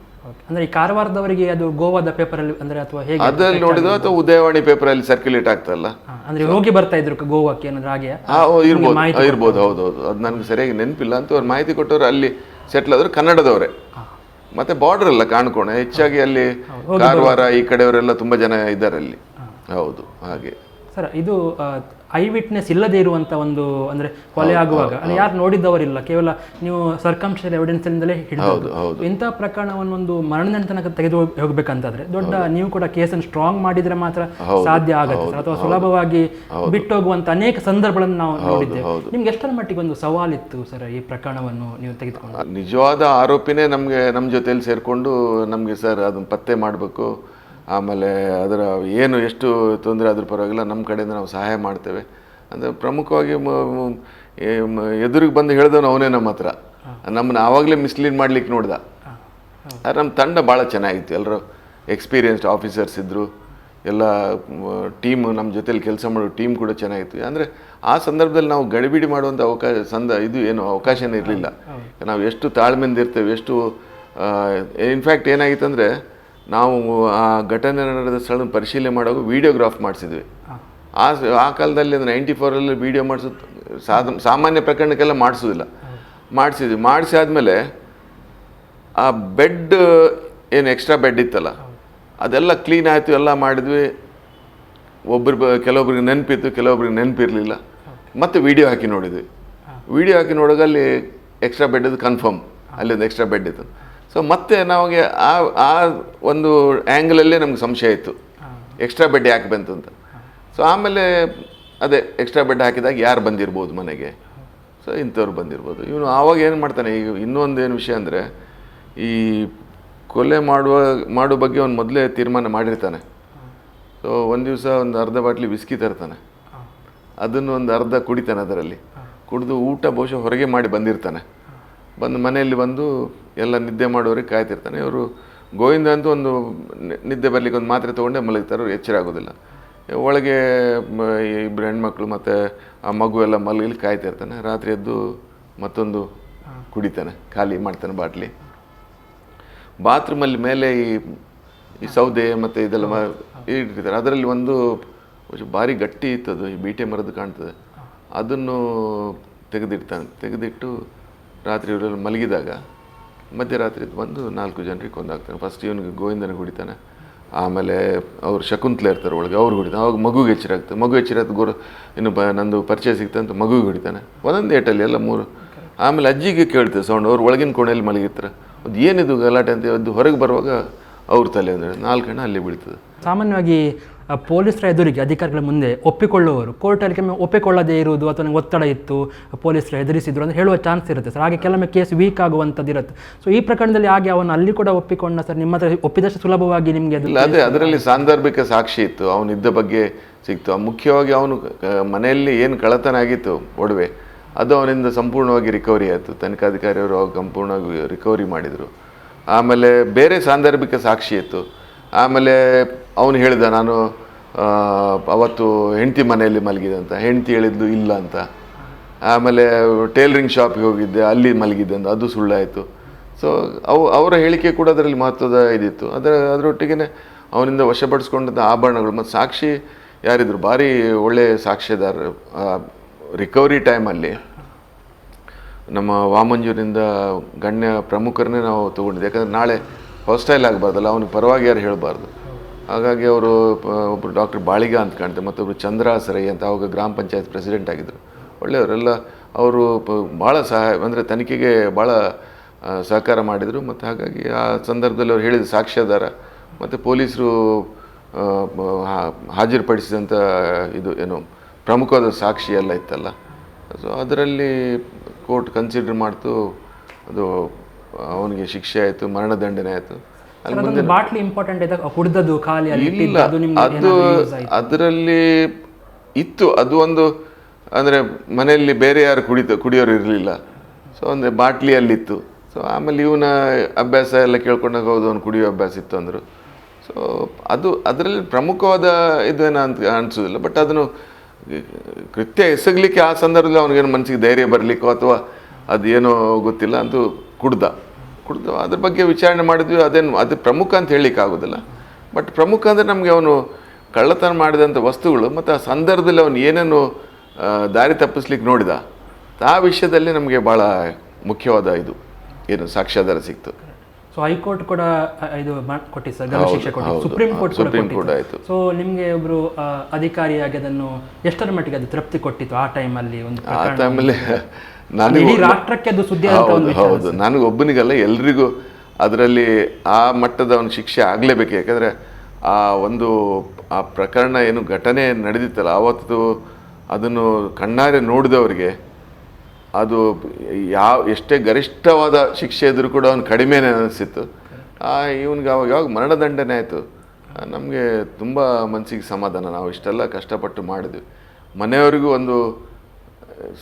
ಅಂದರೆ ಈ ಕಾರವಾರದವರಿಗೆ ಅದು ಗೋವಾದ ಪೇಪರಲ್ಲಿ ಅಂದರೆ ಅಥವಾ ಹೇಗೆ ಅದ್ರಲ್ಲಿ ನೋಡಿದ್ರು ಅಥವಾ ಉದಯವಾಣಿ ಪೇಪರಲ್ಲಿ ಸರ್ಕ್ಯುಲೇಟ್ ಆಗ್ತಲ್ಲ, ಅಂದರೆ ಹೋಗಿ ಬರ್ತಾ ಇದ್ರು ಗೋವಾಕ್ಕೆ ಏನಾದ್ರು ಹಾಗೆ ಇರ್ಬೋದು. ಹೌದು, ಅದು ನನಗೆ ಸರಿಯಾಗಿ ನೆನಪಿಲ್ಲ. ಅಂತ ಅವ್ರು ಮಾಹಿತಿ ಕೊಟ್ಟವ್ರು ಅಲ್ಲಿ ಸೆಟ್ಲ್ ಆದ್ರು ಕನ್ನಡದವರೇ. ಮತ್ತೆ ಬಾರ್ಡರ್ ಎಲ್ಲ ಕಾಣ್ಕೋಣ ಹೆಚ್ಚಾಗಿ ಅಲ್ಲಿ ಕಾರವಾರ ಈ ಕಡೆಯವರೆಲ್ಲ ತುಂಬ ಜನ ಇದ್ದಾರೆ ಅಲ್ಲಿ. ಹೌದು, ಹಾಗೆ. ಸರ್ ಇದು ಐ ವಿಟ್ನೆಸ್ ಇಲ್ಲದೆ ಇರುವಂಥ ಒಂದು ಅಂದರೆ ಕೊಲೆ ಆಗುವಾಗ ಅಲ್ಲಿ ಯಾರು ನೋಡಿದ್ದವರಿಲ್ಲ, ಕೇವಲ ನೀವು ಸರ್ಕಮ್ಸ್ಟೆನ್ಷಿಯಲ್ ಎವಿಡೆನ್ಸ್ನಿಂದಲೇ ಹಿಡಿದು ಇಂಥ ಪ್ರಕರಣವನ್ನು ಒಂದು ಮರಣದಂಡ ತನಕ ತೆಗೆದು ಹೋಗ್ಬೇಕಂತಂದ್ರೆ ದೊಡ್ಡ ನೀವು ಕೂಡ ಕೇಸನ್ನು ಸ್ಟ್ರಾಂಗ್ ಮಾಡಿದ್ರೆ ಮಾತ್ರ ಸಾಧ್ಯ ಆಗುತ್ತೆ ಸರ್, ಅಥವಾ ಸುಲಭವಾಗಿ ಬಿಟ್ಟೋಗುವಂಥ ಅನೇಕ ಸಂದರ್ಭಗಳನ್ನು ನಾವು ನೋಡಿದ್ದೇವೆ. ನಿಮ್ಗೆ ಎಷ್ಟರ ಮಟ್ಟಿಗೆ ಒಂದು ಸವಾಲಿತ್ತು ಸರ್ ಈ ಪ್ರಕರಣವನ್ನು ನೀವು ತೆಗೆದುಕೊಂಡು? ನಿಜವಾದ ಆರೋಪಿನೇ ನಮ್ಮ ಜೊತೆಯಲ್ಲಿ ಸೇರಿಕೊಂಡು ನಮಗೆ ಸರ್ ಅದನ್ನು ಪತ್ತೆ ಮಾಡಬೇಕು, ಆಮೇಲೆ ಅದರ ಏನು ಎಷ್ಟು ತೊಂದರೆ ಆದರೂ ಪರವಾಗಿಲ್ಲ ನಮ್ಮ ಕಡೆಯಿಂದ ನಾವು ಸಹಾಯ ಮಾಡ್ತೇವೆ ಅಂದರೆ ಪ್ರಮುಖವಾಗಿ ಎದುರಿಗೆ ಬಂದು ಹೇಳಿದವನು ಅವನೇ ನಮ್ಮ ಹತ್ರ, ನಮ್ಮನ್ನು ಆವಾಗಲೇ ಮಿಸ್ಲೀಡ್ ಮಾಡ್ಲಿಕ್ಕೆ ನೋಡ್ದ. ಆದರೆ ನಮ್ಮ ತಂಡ ಭಾಳ ಚೆನ್ನಾಗಿತ್ತು, ಎಲ್ಲರೂ ಎಕ್ಸ್ಪೀರಿಯನ್ಸ್ಡ್ ಆಫೀಸರ್ಸ್ ಇದ್ದರು, ಎಲ್ಲ ಟೀಮು ನಮ್ಮ ಜೊತೆಲಿ ಕೆಲಸ ಮಾಡೋ ಟೀಮ್ ಕೂಡ ಚೆನ್ನಾಗಿತ್ತು. ಅಂದರೆ ಆ ಸಂದರ್ಭದಲ್ಲಿ ನಾವು ಗಡಿಬಿಡಿ ಮಾಡುವಂಥ ಅವಕಾಶನೇ ಇರಲಿಲ್ಲ. ನಾವು ಎಷ್ಟು ತಾಳ್ಮೆಯಿಂದ ಇರ್ತೇವೆ, ಎಷ್ಟು ಇನ್ಫ್ಯಾಕ್ಟ್ ಏನಾಗಿತ್ತು ಅಂದರೆ ನಾವು ಆ ಘಟನೆ ನಡೆದ ಸ್ಥಳ ಪರಿಶೀಲನೆ ಮಾಡುವಾಗ ವೀಡಿಯೋಗ್ರಾಫ್ ಮಾಡಿಸಿದ್ವಿ. ಆ ಕಾಲದಲ್ಲಿ 94ರಲ್ಲಿ ವೀಡಿಯೋ ಮಾಡಿಸೋದು ಸಾಮಾನ್ಯ ಪ್ರಕರಣಕ್ಕೆಲ್ಲ ಮಾಡಿಸೋದಿಲ್ಲ, ಮಾಡಿಸಿ ಆದಮೇಲೆ ಆ ಬೆಡ್ ಏನು ಎಕ್ಸ್ಟ್ರಾ ಬೆಡ್ ಇತ್ತಲ್ಲ ಅದೆಲ್ಲ ಕ್ಲೀನ್ ಆಯಿತು, ಎಲ್ಲ ಮಾಡಿದ್ವಿ. ಕೆಲವೊಬ್ರಿಗೆ ನೆನಪಿತ್ತು, ಕೆಲವೊಬ್ರಿಗೆ ನೆನಪಿರಲಿಲ್ಲ. ಮತ್ತು ವೀಡಿಯೋ ಹಾಕಿ ನೋಡಿದ್ವಿ. ವೀಡಿಯೋ ಹಾಕಿ ನೋಡುವಾಗ ಅಲ್ಲಿ ಎಕ್ಸ್ಟ್ರಾ ಬೆಡ್ ಇದು ಕನ್ಫರ್ಮ್, ಅಲ್ಲಿಂದ ಎಕ್ಸ್ಟ್ರಾ ಬೆಡ್ ಇತ್ತು. ಸೊ ಮತ್ತೆ ನಮಗೆ ಆ ಒಂದು ಆ್ಯಂಗಲಲ್ಲೇ ನಮ್ಗೆ ಸಂಶಯ ಇತ್ತು, ಎಕ್ಸ್ಟ್ರಾ ಬೆಡ್ ಯಾಕೆ ಬಂತು ಅಂತ. ಸೊ ಆಮೇಲೆ ಅದೇ ಎಕ್ಸ್ಟ್ರಾ ಬೆಡ್ ಹಾಕಿದಾಗ ಯಾರು ಬಂದಿರ್ಬೋದು ಮನೆಗೆ, ಸೊ ಇಂಥವ್ರು ಬಂದಿರ್ಬೋದು. ಇವನು ಆವಾಗ ಏನು ಮಾಡ್ತಾನೆ, ಈಗ ಇನ್ನೊಂದು ಏನು ವಿಷಯ ಅಂದರೆ ಈ ಕೊಲೆ ಮಾಡೋ ಬಗ್ಗೆ ಅವ್ನು ಮೊದಲೇ ತೀರ್ಮಾನ ಮಾಡಿರ್ತಾನೆ. ಸೊ ಒಂದು ದಿವಸ ಒಂದು ಅರ್ಧ ಬಾಟ್ಲಿ ವಿಸ್ಕಿ ತರ್ತಾನೆ, ಅದನ್ನು ಒಂದು ಅರ್ಧ ಕುಡಿತಾನೆ, ಅದರಲ್ಲಿ ಕುಡಿದು ಊಟ ಬಹುಶಃ ಹೊರಗೆ ಮಾಡಿ ಬಂದಿರ್ತಾನೆ. ಬಂದು ಮನೆಯಲ್ಲಿ ಬಂದು ಎಲ್ಲ ನಿದ್ದೆ ಮಾಡೋರಿಗೆ ಕಾಯ್ತಿರ್ತಾನೆ. ಇವರು ಗೋವಿಂದ ಅಂತೂ ಒಂದು ನಿದ್ದೆ ಬರಲಿಕ್ಕೆ ಒಂದು ಮಾತ್ರೆ ತೊಗೊಂಡೆ ಮಲಗ್ತಾರೆ, ಅವ್ರು ಎಚ್ಚರ ಆಗೋದಿಲ್ಲ. ಒಳಗೆ ಇಬ್ಬರು ಹೆಣ್ಮಕ್ಳು ಮತ್ತು ಆ ಮಗು ಎಲ್ಲ ಮಲಗಲಿ ಕಾಯ್ತಿರ್ತಾನೆ. ರಾತ್ರಿ ಎದ್ದು ಮತ್ತೊಂದು ಕುಡಿತಾನೆ, ಖಾಲಿ ಮಾಡ್ತಾನೆ ಬಾಟ್ಲಿ. ಬಾತ್ರೂಮಲ್ಲಿ ಮೇಲೆ ಈ ಸೌದೆ ಮತ್ತು ಇದೆಲ್ಲ ಇಟ್ಟಿರ್ತಾರೆ, ಅದರಲ್ಲಿ ಒಂದು ಭಾರಿ ಗಟ್ಟಿ ಇತ್ತದು, ಈ ಬೀಟೆ ಮರದ್ದು ಕಾಣ್ತದೆ, ಅದನ್ನು ತೆಗೆದಿಟ್ಟು ರಾತ್ರಿ ಇವರೆಲ್ಲ ಮಲಗಿದಾಗ ಮಧ್ಯರಾತ್ರಿ ಬಂದು 4 ಜನರಿಗೆ ಕೊಂದಾಗ್ತಾನೆ. ಫಸ್ಟ್ ಇವನಿಗೆ ಗೋವಿಂದನ ಕುಡಿತಾನೆ, ಆಮೇಲೆ ಅವ್ರು ಶಕುಂತಲೆ ಇರ್ತಾರೆ ಒಳಗೆ, ಅವ್ರು ಹೊಡಿತಾನೆ. ಅವಾಗ ಮಗುಗೆ ಎಚ್ಚರಾಗ್ತದೆ, ಮಗು ಎಚ್ಚರಾಗ್ತದೆ, ಇನ್ನು ನಂದು ಪರಿಚಯ ಸಿಗ್ತಂತ ಮಗುಗೆ ಹೊಡಿತಾನೆ. ಒಂದೊಂದು ಏಟಲ್ಲಿ ಎಲ್ಲ 3. ಆಮೇಲೆ ಅಜ್ಜಿಗೆ ಕೇಳ್ತದೆ ಸೌಂಡ್, ಅವ್ರು ಒಳಗಿನ ಕೋಣೆಯಲ್ಲಿ ಮಲಗಿರ್ತಾರೆ. ಅದು ಏನಿದು ಗಲಾಟೆ ಅಂತ ಅದು ಹೊರಗೆ ಬರುವಾಗ ಅವ್ರ ತಲೆ ಅಂದರೆ 4 ಹೆಣ್ಣು ಅಲ್ಲಿ ಬೀಳ್ತದೆ. ಸಾಮಾನ್ಯವಾಗಿ ಪೊಲೀಸರ ಎದುರಿಗೆ ಅಧಿಕಾರಿಗಳ ಮುಂದೆ ಒಪ್ಪಿಕೊಳ್ಳುವವರು ಕೋರ್ಟಲ್ಲಿ ಕೆಲವೊಮ್ಮೆ ಒಪ್ಪಿಕೊಳ್ಳದೇ ಇರುವುದು, ಅಥವಾ ನನಗೆ ಒತ್ತಡ ಇತ್ತು, ಪೊಲೀಸರು ಹೆದರಿಸಿದ್ರು ಅಂತ ಹೇಳುವ ಚಾನ್ಸ್ ಇರುತ್ತೆ ಸರ್. ಹಾಗೆ ಕೆಲವೊಮ್ಮೆ ಕೇಸ್ ವೀಕ್ ಆಗುವಂಥದ್ದು ಇರುತ್ತೆ. ಸೊ ಈ ಪ್ರಕರಣದಲ್ಲಿ ಹಾಗೆ ಅವನು ಅಲ್ಲಿ ಕೂಡ ಒಪ್ಪಿಕೊಂಡ ಸರ್, ನಿಮ್ಮ ಹತ್ರ ಒಪ್ಪಿದಷ್ಟು ಸುಲಭವಾಗಿ ನಿಮಗೆ ಅದೇ ಅದರಲ್ಲಿ ಸಾಂದರ್ಭಿಕ ಸಾಕ್ಷಿ ಇತ್ತು, ಅವನಿದ್ದ ಬಗ್ಗೆ ಸಿಕ್ತು. ಮುಖ್ಯವಾಗಿ ಅವನು ಮನೆಯಲ್ಲಿ ಏನು ಕಳ್ಳತನ ಆಗಿತ್ತು ಒಡವೆ, ಅದು ಅವನಿಂದ ಸಂಪೂರ್ಣವಾಗಿ ರಿಕವರಿ ಆಯಿತು. ತನಿಖಾಧಿಕಾರಿಯವರು ಅವಾಗ ಸಂಪೂರ್ಣವಾಗಿ ರಿಕವರಿ ಮಾಡಿದರು. ಆಮೇಲೆ ಬೇರೆ ಸಾಂದರ್ಭಿಕ ಸಾಕ್ಷಿ ಇತ್ತು. ಆಮೇಲೆ ಅವನು ಹೇಳಿದ, ನಾನು ಅವತ್ತು ಹೆಂಡತಿ ಮನೆಯಲ್ಲಿ ಮಲಗಿದೆ ಅಂತ, ಹೆಂಡತಿ ಹೇಳಿದ್ಲು ಇಲ್ಲ ಅಂತ. ಆಮೇಲೆ ಟೇಲರಿಂಗ್ ಶಾಪಿಗೆ ಹೋಗಿದ್ದೆ, ಅಲ್ಲಿ ಮಲಗಿದ್ದೆ ಅಂತ, ಅದು ಸುಳ್ಳಾಯಿತು. ಸೊ ಅವರ ಹೇಳಿಕೆ ಕೂಡ ಅದರಲ್ಲಿ ಮಹತ್ವದ ಇದಿತ್ತು. ಅದರೊಟ್ಟಿಗೆ ಅವನಿಂದ ವಶಪಡಿಸ್ಕೊಂಡಂಥ ಆಭರಣಗಳು ಮತ್ತು ಸಾಕ್ಷಿ ಯಾರಿದ್ರು, ಭಾರಿ ಒಳ್ಳೆಯ ಸಾಕ್ಷ್ಯದಾರರು. ರಿಕವರಿ ಟೈಮಲ್ಲಿ ನಮ್ಮ ವಾಮಂಜೂರಿಂದ ಗಣ್ಯ ಪ್ರಮುಖರನ್ನೇ ನಾವು ತೊಗೊಂಡಿದ್ದೆ. ಯಾಕಂದರೆ ನಾಳೆ ಹಾಸ್ಟೈಲ್ ಆಗಬಾರ್ದಲ್ಲ, ಅವನಿಗೆ ಪರವಾಗಿ ಯಾರು ಹೇಳಬಾರ್ದು. ಹಾಗಾಗಿ ಅವರು ಒಬ್ಬರು ಡಾಕ್ಟರ್ ಬಾಳಿಗ ಅಂತ ಕಾಣ್ತಾರೆ, ಮತ್ತೊಬ್ಬರು ಚಂದ್ರ ಸರೈ ಅಂತ, ಅವಾಗ ಗ್ರಾಮ ಪಂಚಾಯತ್ ಪ್ರೆಸಿಡೆಂಟ್ ಆಗಿದ್ದರು. ಒಳ್ಳೆಯವರೆಲ್ಲ ಅವರು ಭಾಳ ಸಹಾಯ ಅಂದರೆ ತನಿಖೆಗೆ ಭಾಳ ಸಹಕಾರ ಮಾಡಿದರು. ಮತ್ತು ಹಾಗಾಗಿ ಆ ಸಂದರ್ಭದಲ್ಲಿ ಅವ್ರು ಹೇಳಿದ ಸಾಕ್ಷ್ಯಾಧಾರ ಮತ್ತು ಪೊಲೀಸರು ಹಾಜರುಪಡಿಸಿದಂಥ ಇದು ಏನು ಪ್ರಮುಖವಾದ ಸಾಕ್ಷಿ ಎಲ್ಲ ಇತ್ತಲ್ಲ, ಸೊ ಅದರಲ್ಲಿ ಕೋರ್ಟ್ ಕನ್ಸಿಡರ್ ಮಾಡ್ತು. ಅದು ಅವನಿಗೆ ಶಿಕ್ಷೆ ಆಯಿತು, ಮರಣದಂಡನೆ ಆಯಿತು. ಅಲ್ಲಿ ಬಾಟ್ಲಿ ಇಂಪಾರ್ಟೆಂಟ್ ಇದೆ, ಕುಡಿದದ್ದು ಖಾಲಿ ಇಲ್ಲ, ಅದು ಅದರಲ್ಲಿ ಇತ್ತು. ಅದು ಒಂದು ಅಂದರೆ ಮನೆಯಲ್ಲಿ ಬೇರೆ ಯಾರು ಕುಡಿಯೋರು ಇರಲಿಲ್ಲ. ಸೊ ಅಂದರೆ ಬಾಟ್ಲಿಯಲ್ಲಿತ್ತು. ಸೊ ಆಮೇಲೆ ಇವನ ಅಭ್ಯಾಸ ಎಲ್ಲ ಕೇಳ್ಕೊಂಡಾಗ ಹೌದು ಅವ್ನು ಕುಡಿಯೋ ಅಭ್ಯಾಸ ಇತ್ತು ಅಂದರು. ಸೊ ಅದರಲ್ಲಿ ಪ್ರಮುಖವಾದ ಇದೇನು ಅಂತ ಅನಿಸೋದಿಲ್ಲ. ಬಟ್ ಅದನ್ನು ಕೃತ್ಯ ಎಸಗಲಿಕ್ಕೆ ಆ ಸಂದರ್ಭದಲ್ಲಿ ಅವನಿಗೇನು ಮನಸ್ಸಿಗೆ ಧೈರ್ಯ ಬರಲಿಕ್ಕೋ ಅಥವಾ ಅದೇನೋ ಗೊತ್ತಿಲ್ಲ, ಅಂತೂ ಕುಡ್ದ ಅದ್ರ ಬಗ್ಗೆ ವಿಚಾರಣೆ ಮಾಡಿದ್ವಿ. ಅದು ಪ್ರಮುಖ ಅಂತ ಹೇಳಲಿಕ್ಕೆ ಆಗೋದಿಲ್ಲ. ಬಟ್ ಪ್ರಮುಖ ಅಂದರೆ ನಮಗೆ ಅವನು ಕಳ್ಳತನ ಮಾಡಿದಂಥ ವಸ್ತುಗಳು ಮತ್ತು ಆ ಸಂದರ್ಭದಲ್ಲಿ ಅವನು ಏನೇನು ದಾರಿ ತಪ್ಪಿಸ್ಲಿಕ್ಕೆ ನೋಡಿದ, ಆ ವಿಷಯದಲ್ಲಿ ನಮಗೆ ಭಾಳ ಮುಖ್ಯವಾದ ಇದು ಏನು ಸಾಕ್ಷ್ಯಾಧಾರ ಸಿಕ್ತು. ಸೊ ಹೈಕೋರ್ಟ್ ಕೂಡ ಇದು ಕೊಟ್ಟಿತ್ತು ಸರ್, ಗಲ್ಲು ಶಿಕ್ಷೆ ಕೊಟ್ಟಿತ್ತು, ಸುಪ್ರೀಂ ಕೋರ್ಟ್ ಕೂಡ ಕೊಟ್ಟಿತ್ತು. ಸೊ ನಿಮಗೆ ಒಬ್ರು ಅಧಿಕಾರಿಯಾಗಿ ಅದನ್ನು ಎಷ್ಟರ ಮಟ್ಟಿಗೆ ಅದು ತೃಪ್ತಿ ಕೊಟ್ಟಿತ್ತು ಆ ಟೈಮಲ್ಲಿ? ಒಂದು ಇಡೀ ರಾಷ್ಟ್ರಕ್ಕೆ ಅದು ಸುದ್ದಿ ಅಂತ ಒಂದು ವಿಚಾರ. ಹೌದು, ನನಗೆ ಒಬ್ಬನಿಗಲ್ಲ, ಎಲ್ರಿಗೂ ಅದರಲ್ಲಿ ಆ ಮಟ್ಟದ ಒಂದು ಶಿಕ್ಷೆ ಆಗಲೇಬೇಕು. ಯಾಕಂದರೆ ಆ ಪ್ರಕರಣ ಏನು ಘಟನೆ ನಡೆದಿತ್ತಲ್ಲ ಅವತ್ತು, ಅದನ್ನು ಕಣ್ಣಾರೆ ನೋಡಿದವರಿಗೆ ಅದು ಎಷ್ಟೇ ಗರಿಷ್ಠವಾದ ಶಿಕ್ಷೆ ಇದ್ರೂ ಕೂಡ ಅವ್ನು ಕಡಿಮೆನೇ ಅನಿಸಿತ್ತು. ಇವನಿಗೆ ಅವಾಗ ಯಾವಾಗ ಮರಣದಂಡನೆ ಆಯಿತು, ನಮಗೆ ತುಂಬ ಮನಸ್ಸಿಗೆ ಸಮಾಧಾನ. ನಾವು ಇಷ್ಟೆಲ್ಲ ಕಷ್ಟಪಟ್ಟು ಮಾಡಿದ್ವಿ, ಮನೆಯವರಿಗೂ ಒಂದು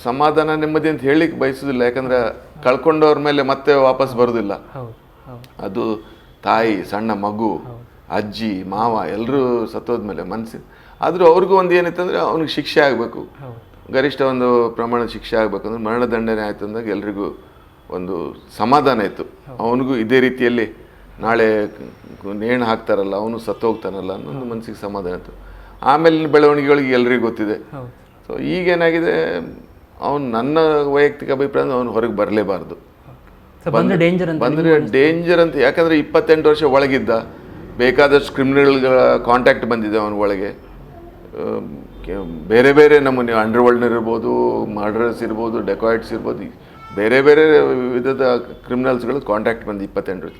ಸಮಾಧಾನ ನೆಮ್ಮದಿ ಅಂತ ಹೇಳಿಕ್ಕೆ ಬಯಸೋದಿಲ್ಲ. ಯಾಕಂದರೆ ಕಳ್ಕೊಂಡವ್ರ ಮೇಲೆ ಮತ್ತೆ ವಾಪಸ್ ಬರೋದಿಲ್ಲ. ಅದು ತಾಯಿ, ಸಣ್ಣ ಮಗು, ಅಜ್ಜಿ, ಮಾವ ಎಲ್ಲರೂ ಸತ್ತೋದ್ಮೇಲೆ ಮನಸ್ಸಿನ. ಆದರೂ ಅವ್ರಿಗೂ ಒಂದು ಏನಿತ್ತಂದರೆ ಅವ್ನಿಗೆ ಶಿಕ್ಷೆ ಆಗಬೇಕು, ಗರಿಷ್ಠ ಒಂದು ಪ್ರಮಾಣದ ಶಿಕ್ಷೆ ಆಗಬೇಕಂದ್ರೆ ಮರಣದಂಡನೆ ಆಯಿತು ಅಂದಾಗ ಎಲ್ರಿಗೂ ಒಂದು ಸಮಾಧಾನ ಇತ್ತು. ಅವನಿಗೂ ಇದೇ ರೀತಿಯಲ್ಲಿ ನಾಳೆ ನೇಣು ಹಾಕ್ತಾರಲ್ಲ, ಅವನು ಸತ್ತೋಗ್ತಾನಲ್ಲ ಅನ್ನೊಂದು ಮನಸ್ಸಿಗೆ ಸಮಾಧಾನ ಇತ್ತು. ಆಮೇಲಿನ ಬೆಳವಣಿಗೆಗಳಿಗೆ ಎಲ್ರಿಗೂ ಗೊತ್ತಿದೆ. ಸೊ ಈಗೇನಾಗಿದೆ, ಅವನು ನನ್ನ ವೈಯಕ್ತಿಕ ಅಭಿಪ್ರಾಯ ಅವನು ಹೊರಗೆ ಬರಲೇಬಾರ್ದು, ಬಂದರೆ ಡೇಂಜರ್ ಅಂತ. ಯಾಕಂದರೆ 28 ವರ್ಷ ಒಳಗಿದ್ದ, ಬೇಕಾದಷ್ಟು ಕ್ರಿಮಿನಲ್ಗಳ ಕಾಂಟ್ಯಾಕ್ಟ್ ಬಂದಿದೆ ಅವನ ಒಳಗೆ. ಬೇರೆ ಬೇರೆ ನಮ್ಮನೆ ಅಂಡರ್ವರ್ಲ್ಡ್ನರ್ ಇರ್ಬೋದು, ಮರ್ಡರರ್ಸ್ ಇರ್ಬೋದು, ಡೆಕಾಯ್ಟ್ಸ್ ಇರ್ಬೋದು, ಬೇರೆ ಬೇರೆ ವಿಧದ ಕ್ರಿಮಿನಲ್ಸ್ಗಳು ಕಾಂಟ್ಯಾಕ್ಟ್ ಬಂದು 28 ವರ್ಷ.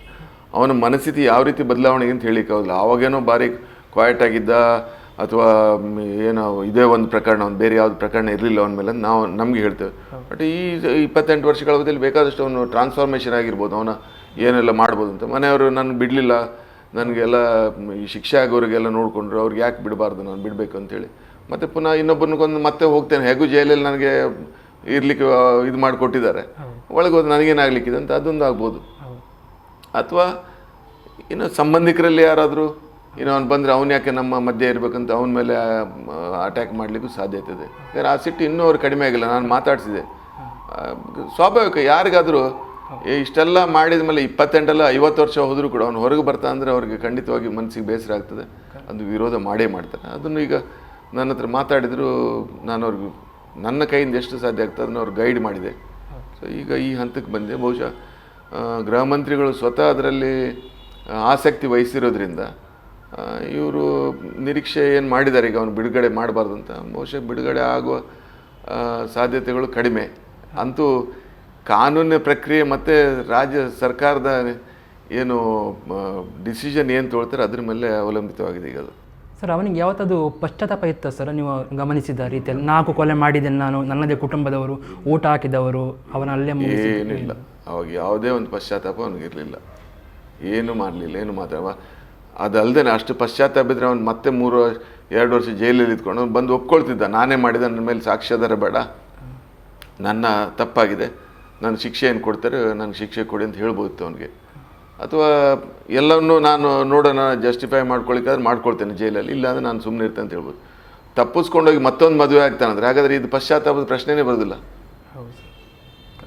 ಅವನ ಮನಸ್ಥಿತಿ ಯಾವ ರೀತಿ ಬದಲಾವಣೆಗೆ ಅಂತ ಹೇಳಿಕ್ಕಾಗಲ್ಲ. ಆವಾಗೇನೋ ಭಾರಿ ಕ್ವಾಯಟ್ ಆಗಿದ್ದ, ಅಥವಾ ಏನೋ ಇದೇ ಒಂದು ಪ್ರಕರಣ, ಅವ್ನು ಬೇರೆ ಯಾವ್ದು ಪ್ರಕರಣ ಇರಲಿಲ್ಲ ಅವನ ಮೇಲೆ ನಾವು ನಮಗೆ ಹೇಳ್ತೇವೆ. ಬಟ್ ಈ 28 ವರ್ಷಗಳ ಅವಧಿಯಲ್ಲಿ ಬೇಕಾದಷ್ಟು ಅವನು ಟ್ರಾನ್ಸ್ಫಾರ್ಮೇಷನ್ ಆಗಿರ್ಬೋದು, ಅವನ ಏನೆಲ್ಲ ಮಾಡ್ಬೋದು ಅಂತ. ಮನೆಯವರು ನನ್ನ ಬಿಡಲಿಲ್ಲ, ನನಗೆಲ್ಲ ಈ ಶಿಕ್ಷೆ ಆಗೋರಿಗೆಲ್ಲ ನೋಡಿಕೊಂಡ್ರು, ಅವ್ರಿಗೆ ಯಾಕೆ ಬಿಡಬಾರ್ದು, ನಾನು ಬಿಡಬೇಕು ಅಂತೇಳಿ ಮತ್ತು ಪುನಃ ಇನ್ನೊಬ್ಬನಿಗೊಂದು ಮತ್ತೆ ಹೋಗ್ತೇನೆ, ಹೇಗೂ ಜೈಲಲ್ಲಿ ನನಗೆ ಇರಲಿಕ್ಕೆ ಇದು ಮಾಡಿಕೊಟ್ಟಿದ್ದಾರೆ, ಒಳಗೆ ಹೋದ್ರೆ ನನಗೇನಾಗಲಿಕ್ಕಿದೆ ಅಂತ ಅದೊಂದು ಆಗ್ಬೋದು. ಅಥವಾ ಇನ್ನು ಸಂಬಂಧಿಕರಲ್ಲಿ ಯಾರಾದರೂ ಅವ್ನು ಬಂದರೆ ಅವ್ನು ಯಾಕೆ ನಮ್ಮ ಮಧ್ಯೆ ಇರಬೇಕಂತ ಅವನ ಮೇಲೆ ಅಟ್ಯಾಕ್ ಮಾಡಲಿಕ್ಕೂ ಸಾಧ್ಯತೆ ಇದೆ. ಯಾಕಂದರೆ ಆ ಸಿಟ್ಟು ಇನ್ನೂ ಅವ್ರು ಕಡಿಮೆ ಆಗಿಲ್ಲ. ನಾನು ಮಾತಾಡಿಸಿದೆ, ಸ್ವಾಭಾವಿಕ ಯಾರಿಗಾದರೂ ಇಷ್ಟೆಲ್ಲ ಮಾಡಿದ ಮೇಲೆ 28 ಅಲ್ಲ 50 ವರ್ಷ ಹೋದರೂ ಕೂಡ ಅವ್ನು ಹೊರಗೆ ಬರ್ತಾ ಅಂದರೆ ಅವ್ರಿಗೆ ಖಂಡಿತವಾಗಿ ಮನಸ್ಸಿಗೆ ಬೇಸರ ಆಗ್ತದೆ, ಅದು ವಿರೋಧ ಮಾಡೇ ಮಾಡ್ತಾರೆ. ಅದನ್ನು ಈಗ ನನ್ನ ಹತ್ರ ಮಾತಾಡಿದ್ರು, ನಾನು ಅವ್ರಿಗೆ ನನ್ನ ಕೈಯಿಂದ ಎಷ್ಟು ಸಾಧ್ಯ ಆಗ್ತದೆ ಅದನ್ನು ಅವ್ರು ಗೈಡ್ ಮಾಡಿದೆ. ಸೊ ಈಗ ಈ ಹಂತಕ್ಕೆ ಬಂದೆ. ಬಹುಶಃ ಗೃಹ ಮಂತ್ರಿಗಳು ಸ್ವತಃ ಅದರಲ್ಲಿ ಆಸಕ್ತಿ ವಹಿಸಿರೋದ್ರಿಂದ ಇವರು ನಿರೀಕ್ಷೆ ಏನು ಮಾಡಿದ್ದಾರೆ, ಈಗ ಅವನು ಬಿಡುಗಡೆ ಮಾಡಬಾರ್ದು ಅಂತ. ಬಹುಶಃ ಬಿಡುಗಡೆ ಆಗುವ ಸಾಧ್ಯತೆಗಳು ಕಡಿಮೆ. ಅಂತೂ ಕಾನೂನಿನ ಪ್ರಕ್ರಿಯೆ ಮತ್ತು ರಾಜ್ಯ ಸರ್ಕಾರದ ಏನು ಡಿಸಿಷನ್ ಏನು ತೊಗೊಳ್ತಾರೆ ಅದ್ರ ಮೇಲೆ ಅವಲಂಬಿತವಾಗಿದೆ ಈಗ ಅದು. ಸರ್, ಅವನಿಗೆ ಯಾವತ್ತದು ಪಶ್ಚಾತ್ತಾಪ ಇತ್ತು ಸರ್? ನೀವು ಗಮನಿಸಿದ ರೀತಿಯಲ್ಲಿ 4 ಕೊಲೆ ಮಾಡಿದ್ದೇನೆ ನಾನು, ನನ್ನದೇ ಕುಟುಂಬದವರು, ಊಟ ಹಾಕಿದವರು, ಅವನಲ್ಲೇ ಏನಿಲ್ಲ. ಅವಾಗ ಯಾವುದೇ ಒಂದು ಪಶ್ಚಾತ್ತಾಪ ಅವನಿಗಿರಲಿಲ್ಲ, ಏನು ಮಾಡಲಿಲ್ಲ, ಏನು ಮಾತಾಡುವ. ಅದಲ್ಲದೆ ಅಷ್ಟು ಪಶ್ಚಾತ್ತಾಪ ಇದ್ದರೆ ಅವ್ನು ಮತ್ತೆ 2 ವರ್ಷ ಜೈಲಲ್ಲಿ ಇದ್ಕೊಂಡು ಅವ್ನು ಬಂದು ಒಪ್ಕೊಳ್ತಿದ್ದ, ನಾನೇ ಮಾಡಿದ, ನನ್ನ ಮೇಲೆ ಸಾಕ್ಷ್ಯಾಧಾರ ಬೇಡ, ನನ್ನ ತಪ್ಪಾಗಿದೆ, ನನ್ನ ಶಿಕ್ಷೆ ಏನು ಕೊಡ್ತಾರೆ ನನಗೆ ಶಿಕ್ಷೆ ಕೊಡಿ ಅಂತ ಹೇಳ್ಬೋದಿತ್ತು ಅವನಿಗೆ. ಅಥವಾ ಎಲ್ಲವನ್ನೂ ನಾನು ನೋಡೋಣ ಜಸ್ಟಿಫೈ ಮಾಡ್ಕೊಳ್ಳಿಕ್ಕಾದ್ರೆ ಮಾಡ್ಕೊಳ್ತೇನೆ ಜೈಲಲ್ಲಿ, ಇಲ್ಲಾಂದರೆ ನಾನು ಸುಮ್ಮನೆ ಇರ್ತೇನೆ ಅಂತ ಹೇಳ್ಬೋದು. ತಪ್ಪಿಸ್ಕೊಂಡೋಗಿ ಮತ್ತೊಂದು ಮದುವೆ ಆಗ್ತಾನಂದ್ರೆ ಹಾಗಾದರೆ ಇದು ಪಶ್ಚಾತ್ತಾಪದ ಪ್ರಶ್ನೆನೇ ಬರೋದಿಲ್ಲ.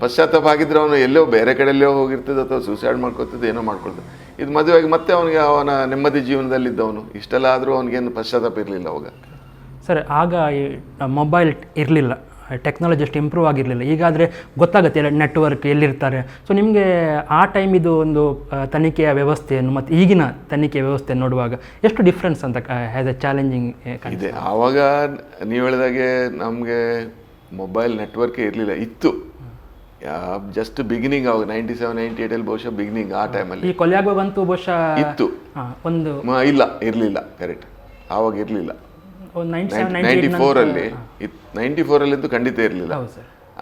ಪಶ್ಚಾತ್ತಾಪ ಆಗಿದ್ದರೆ ಅವನು ಎಲ್ಲೋ ಬೇರೆ ಕಡೆಯಲ್ಲೋ ಹೋಗಿರ್ತದೆ, ಅಥವಾ ಸೂಸೈಡ್ ಮಾಡ್ಕೊತಿದ್ದೆ, ಏನೋ ಮಾಡ್ಕೊಳ್ತದೆ. ಇದು ಮದುವೆಯಾಗಿ ಮತ್ತೆ ಅವನಿಗೆ ಅವನ ನೆಮ್ಮದಿ ಜೀವನದಲ್ಲಿದ್ದವನು, ಇಷ್ಟೆಲ್ಲ ಆದರೂ ಅವನಿಗೇನು ಪಶ್ಚಾತ್ತಾಪ ಇರಲಿಲ್ಲ ಅವಾಗ. ಸರ್, ಆಗ ಮೊಬೈಲ್ ಇರಲಿಲ್ಲ, ಟೆಕ್ನಾಲಜಿ ಅಷ್ಟು ಇಂಪ್ರೂವ್ ಆಗಿರಲಿಲ್ಲ. ಈಗಾದರೆ ಗೊತ್ತಾಗುತ್ತೆ ನೆಟ್ವರ್ಕ್ ಎಲ್ಲಿರ್ತಾರೆ. ಸೊ ನಿಮಗೆ ಆ ಟೈಮ್ ಇದು ಒಂದು ತನಿಖೆಯ ವ್ಯವಸ್ಥೆಯನ್ನು ಮತ್ತು ಈಗಿನ ತನಿಖೆಯ ವ್ಯವಸ್ಥೆಯನ್ನು ನೋಡುವಾಗ ಎಷ್ಟು ಡಿಫ್ರೆನ್ಸ್ ಅಂತ ಹ್ಯಾಸ್ ಎ ಚಾಲೆಂಜಿಂಗ್ ಇದೆ. ಆವಾಗ ನೀವು ಹೇಳಿದಾಗೆ ನಮಗೆ ಮೊಬೈಲ್ ನೆಟ್ವರ್ಕೇ ಇರಲಿಲ್ಲ, ಇತ್ತು ಜಸ್ಟ್ ಬಿಗಿನಿಂಗ್. ಆವಾಗ 97, 98 ಬಹುಶಃ ಬಿಗಿನಿಂಗ್. ಆ ಟೈಮಲ್ಲಿ ಈ ಕೊಲೆಯಾಗುವಂತೂ ಬಹುಶಃ ಇತ್ತು, ಒಂದು ಇಲ್ಲ ಇರಲಿಲ್ಲ, ಕರೆಕ್ಟ್, ಆವಾಗ ಇರಲಿಲ್ಲ. 94 94 ಖಂಡಿತ ಇರಲಿಲ್ಲ.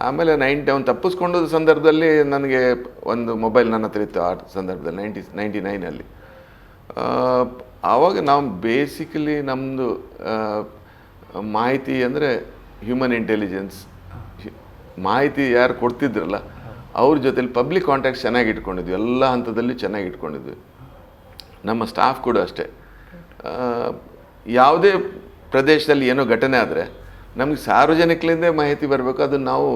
ಆಮೇಲೆ ಅವ್ನು ತಪ್ಪಿಸ್ಕೊಂಡೋದ ಸಂದರ್ಭದಲ್ಲಿ ನನಗೆ ಒಂದು ಮೊಬೈಲ್ ನನ್ನ ಹತ್ರ ಇತ್ತು. ಆ ಸಂದರ್ಭದಲ್ಲಿ 99 ಆವಾಗ ನಾವು ಬೇಸಿಕಲಿ ನಮ್ಮದು ಮಾಹಿತಿ ಅಂದರೆ ಹ್ಯೂಮನ್ ಇಂಟೆಲಿಜೆನ್ಸ್ ಮಾಹಿತಿ ಯಾರು ಕೊಡ್ತಿದ್ರಲ್ಲ ಅವ್ರ ಜೊತೆಲಿ ಪಬ್ಲಿಕ್ ಕಾಂಟ್ಯಾಕ್ಟ್ಸ್ ಚೆನ್ನಾಗಿ ಇಟ್ಕೊಂಡಿದ್ವಿ, ಎಲ್ಲ ಹಂತದಲ್ಲಿ ಚೆನ್ನಾಗಿ ಇಟ್ಕೊಂಡಿದ್ವಿ. ನಮ್ಮ ಸ್ಟಾಫ್ ಕೂಡ ಅಷ್ಟೇ. ಯಾವುದೇ ಪ್ರದೇಶದಲ್ಲಿ ಏನೋ ಘಟನೆ ಆದರೆ ನಮಗೆ ಸಾರ್ವಜನಿಕರಿಂದ ಮಾಹಿತಿ ಬರಬೇಕು, ಅದನ್ನು ನಾವು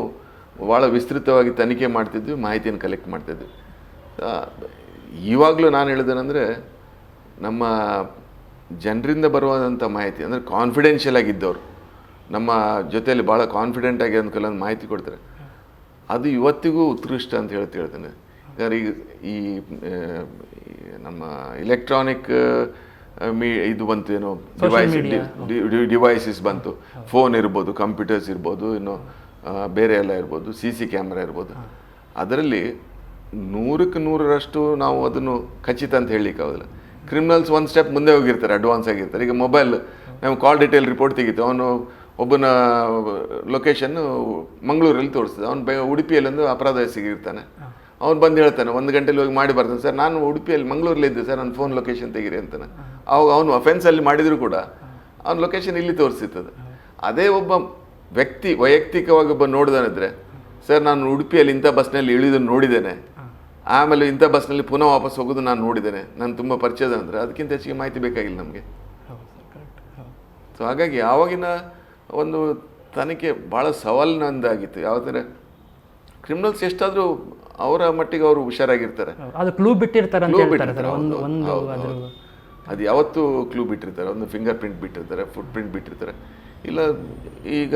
ಭಾಳ ವಿಸ್ತೃತವಾಗಿ ತನಿಖೆ ಮಾಡ್ತಿದ್ವಿ, ಮಾಹಿತಿಯನ್ನು ಕಲೆಕ್ಟ್ ಮಾಡ್ತಿದ್ವಿ. ಇವಾಗಲೂ ನಾನು ಹೇಳಿದ್ದೇನೆಂದರೆ ನಮ್ಮ ಜನರಿಂದ ಬರುವಂಥ ಮಾಹಿತಿ ಅಂದರೆ ಕಾನ್ಫಿಡೆನ್ಷಿಯಲ್ ಆಗಿದ್ದವರು ನಮ್ಮ ಜೊತೆಯಲ್ಲಿ ಭಾಳ ಕಾನ್ಫಿಡೆಂಟಾಗಿ ಅಂದ್ಕೊಳ್ಳೋ ಮಾಹಿತಿ ಕೊಡ್ತಾರೆ, ಅದು ಇವತ್ತಿಗೂ ಉತ್ಕೃಷ್ಟ ಅಂತ ಹೇಳ್ತೇನೆ. ಯಾಕಂದ್ರೆ ಈಗ ಈ ನಮ್ಮ ಎಲೆಕ್ಟ್ರಾನಿಕ್ ಇದು ಬಂತು, ಏನೋ ಡಿವೈಸಸ್ ಬಂತು. ಫೋನ್ ಇರ್ಬೋದು, ಕಂಪ್ಯೂಟರ್ಸ್ ಇರ್ಬೋದು, ಇನ್ನು ಬೇರೆ ಎಲ್ಲ ಇರ್ಬೋದು, CC ಕ್ಯಾಮ್ರಾ ಇರ್ಬೋದು. ಅದರಲ್ಲಿ 100ಕ್ಕೆ 100ರಷ್ಟು ನಾವು ಅದನ್ನು ಖಚಿತ ಅಂತ ಹೇಳಲಿಕ್ಕಾಗೋದಿಲ್ಲ. ಕ್ರಿಮಿನಲ್ಸ್ ಒಂದು ಸ್ಟೆಪ್ ಮುಂದೆ ಹೋಗಿರ್ತಾರೆ, ಅಡ್ವಾನ್ಸ್ ಆಗಿರ್ತಾರೆ. ಈಗ ಮೊಬೈಲ್ ನಾವು ಕಾಲ್ ಡೀಟೇಲ್ ರಿಪೋರ್ಟ್ ತೆಗಿತು, ಅವನು ಒಬ್ಬನ ಲೊಕೇಶನ್ನು ಮಂಗಳೂರಲ್ಲಿ ತೋರಿಸ್ತದೆ, ಅವನು ಉಡುಪಿಯಲ್ಲಿ ಒಂದು ಅಪರಾಧ ಎಸಗಿರ್ತಾನೆ. ಅವ್ನು ಬಂದು ಹೇಳ್ತಾನೆ 1 ಗಂಟೆಲಿ ಹೋಗಿ ಮಾಡಿ ಬರ್ತಾನೆ, ಸರ್ ನಾನು ಉಡುಪಿಯಲ್ಲಿ ಮಂಗಳೂರಲ್ಲಿ ಇದ್ದೆ ಸರ್, ನನ್ನ ಫೋನ್ ಲೊಕೇಶನ್ ತೆಗೀರಿ ಅಂತಾನೆ. ಅವಾಗ ಅವನು ಅಫೆನ್ಸಲ್ಲಿ ಮಾಡಿದರೂ ಕೂಡ ಅವ್ನ ಲೊಕೇಶನ್ ಇಲ್ಲಿ ತೋರಿಸಿರ್ತದೆ. ಅದೇ ಒಬ್ಬ ವ್ಯಕ್ತಿ ವೈಯಕ್ತಿಕವಾಗಿ ಒಬ್ಬ ನೋಡಿದಾನಿದ್ರೆ, ಸರ್ ನಾನು ಉಡುಪಿಯಲ್ಲಿ ಇಂಥ ಬಸ್ನಲ್ಲಿ ಇಳಿದು ನೋಡಿದ್ದೇನೆ, ಆಮೇಲೆ ಇಂಥ ಬಸ್ನಲ್ಲಿ ಪುನಃ ವಾಪಸ್ ಹೋಗೋದು ನಾನು ನೋಡಿದ್ದೇನೆ, ನಾನು ತುಂಬ ಪರಿಚಯದ ಅಂದರೆ ಅದಕ್ಕಿಂತ ಹೆಚ್ಚಿಗೆ ಮಾಹಿತಿ ಬೇಕಾಗಿಲ್ಲ ನಮಗೆ. ಸೊ ಹಾಗಾಗಿ ಆವಾಗಿನ ಒಂದು ತನಿಖೆ ಭಾಳ ಸವಾಲಿನಂದಾಗಿತ್ತು. ಯಾವ ಥರ ಕ್ರಿಮಿನಲ್ಸ್ ಎಷ್ಟಾದರೂ ಅವರ ಮಟ್ಟಿಗೆ ಅವರು ಹುಷಾರಾಗಿರ್ತಾರೆ, ಅದು ಕ್ಲೂ ಬಿಟ್ಟಿರ್ತಾರೆ, ಅದು ಯಾವತ್ತೂ ಕ್ಲೂ ಬಿಟ್ಟಿರ್ತಾರೆ. ಒಂದು ಫಿಂಗರ್ ಪ್ರಿಂಟ್ ಬಿಟ್ಟಿರ್ತಾರೆ, ಫುಟ್ ಪ್ರಿಂಟ್ ಬಿಟ್ಟಿರ್ತಾರೆ. ಇಲ್ಲ ಈಗ